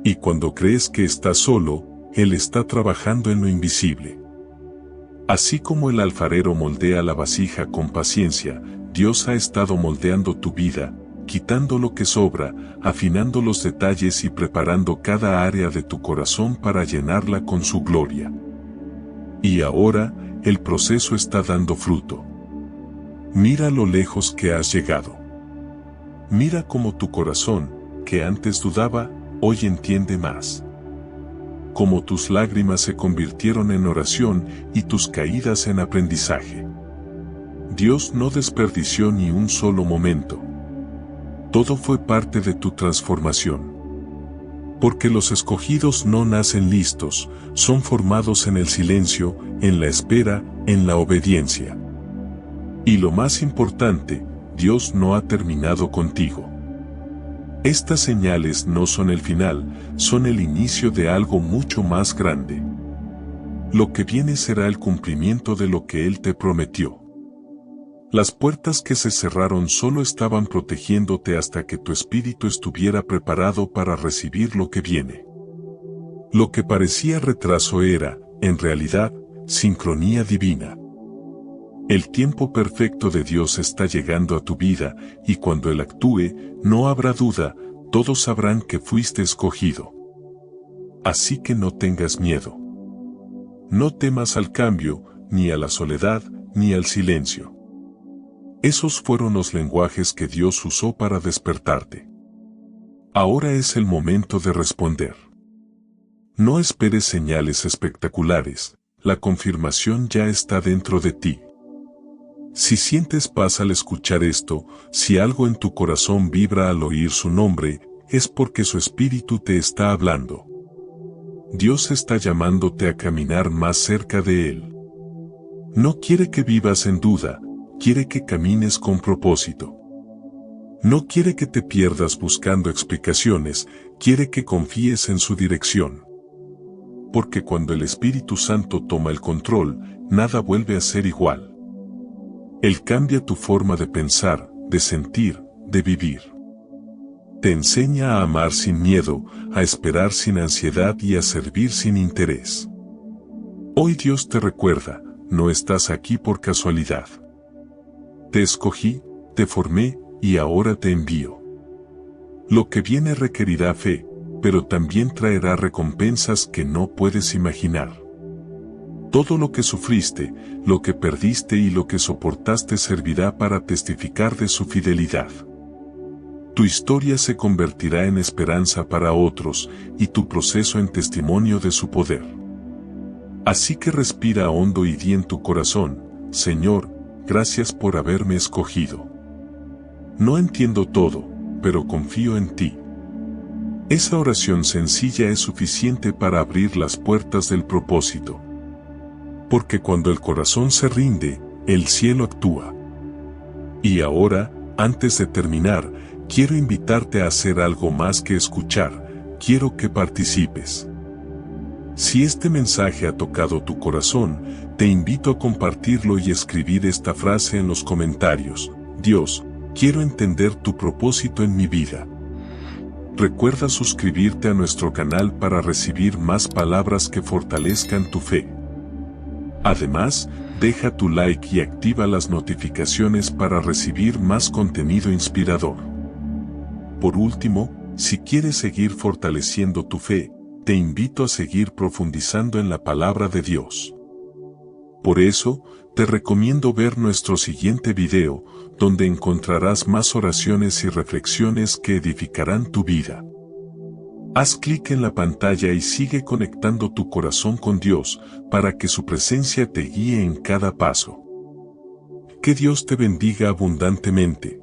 Y cuando crees que estás solo, Él está trabajando en lo invisible. Así como el alfarero moldea la vasija con paciencia, Dios ha estado moldeando tu vida, quitando lo que sobra, afinando los detalles y preparando cada área de tu corazón para llenarla con su gloria. Y ahora, el proceso está dando fruto. Mira lo lejos que has llegado. Mira cómo tu corazón, que antes dudaba, hoy entiende más. Cómo tus lágrimas se convirtieron en oración y tus caídas en aprendizaje. Dios no desperdició ni un solo momento. Todo fue parte de tu transformación. Porque los escogidos no nacen listos, son formados en el silencio, en la espera, en la obediencia. Y lo más importante, Dios no ha terminado contigo. Estas señales no son el final, son el inicio de algo mucho más grande. Lo que viene será el cumplimiento de lo que Él te prometió. Las puertas que se cerraron solo estaban protegiéndote hasta que tu espíritu estuviera preparado para recibir lo que viene. Lo que parecía retraso era, en realidad, sincronía divina. El tiempo perfecto de Dios está llegando a tu vida, y cuando Él actúe, no habrá duda, todos sabrán que fuiste escogido. Así que no tengas miedo. No temas al cambio, ni a la soledad, ni al silencio. Esos fueron los lenguajes que Dios usó para despertarte. Ahora es el momento de responder. No esperes señales espectaculares, la confirmación ya está dentro de ti. Si sientes paz al escuchar esto, si algo en tu corazón vibra al oír su nombre, es porque su espíritu te está hablando. Dios está llamándote a caminar más cerca de Él. No quiere que vivas en duda, quiere que camines con propósito. No quiere que te pierdas buscando explicaciones, quiere que confíes en su dirección. Porque cuando el Espíritu Santo toma el control, nada vuelve a ser igual. Él cambia tu forma de pensar, de sentir, de vivir. Te enseña a amar sin miedo, a esperar sin ansiedad y a servir sin interés. Hoy Dios te recuerda, no estás aquí por casualidad. Te escogí, te formé, y ahora te envío. Lo que viene requerirá fe, pero también traerá recompensas que no puedes imaginar. Todo lo que sufriste, lo que perdiste y lo que soportaste servirá para testificar de su fidelidad. Tu historia se convertirá en esperanza para otros, y tu proceso en testimonio de su poder. Así que respira hondo y di en tu corazón, Señor, gracias por haberme escogido. No entiendo todo, pero confío en ti. Esa oración sencilla es suficiente para abrir las puertas del propósito. Porque cuando el corazón se rinde, el cielo actúa. Y ahora, antes de terminar, quiero invitarte a hacer algo más que escuchar, quiero que participes. Si este mensaje ha tocado tu corazón, te invito a compartirlo y escribir esta frase en los comentarios: Dios, quiero entender tu propósito en mi vida. Recuerda suscribirte a nuestro canal para recibir más palabras que fortalezcan tu fe. Además, deja tu like y activa las notificaciones para recibir más contenido inspirador. Por último, si quieres seguir fortaleciendo tu fe, te invito a seguir profundizando en la palabra de Dios. Por eso, te recomiendo ver nuestro siguiente video, donde encontrarás más oraciones y reflexiones que edificarán tu vida. Haz clic en la pantalla y sigue conectando tu corazón con Dios, para que su presencia te guíe en cada paso. Que Dios te bendiga abundantemente.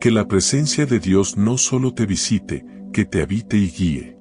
Que la presencia de Dios no solo te visite, que te habite y guíe.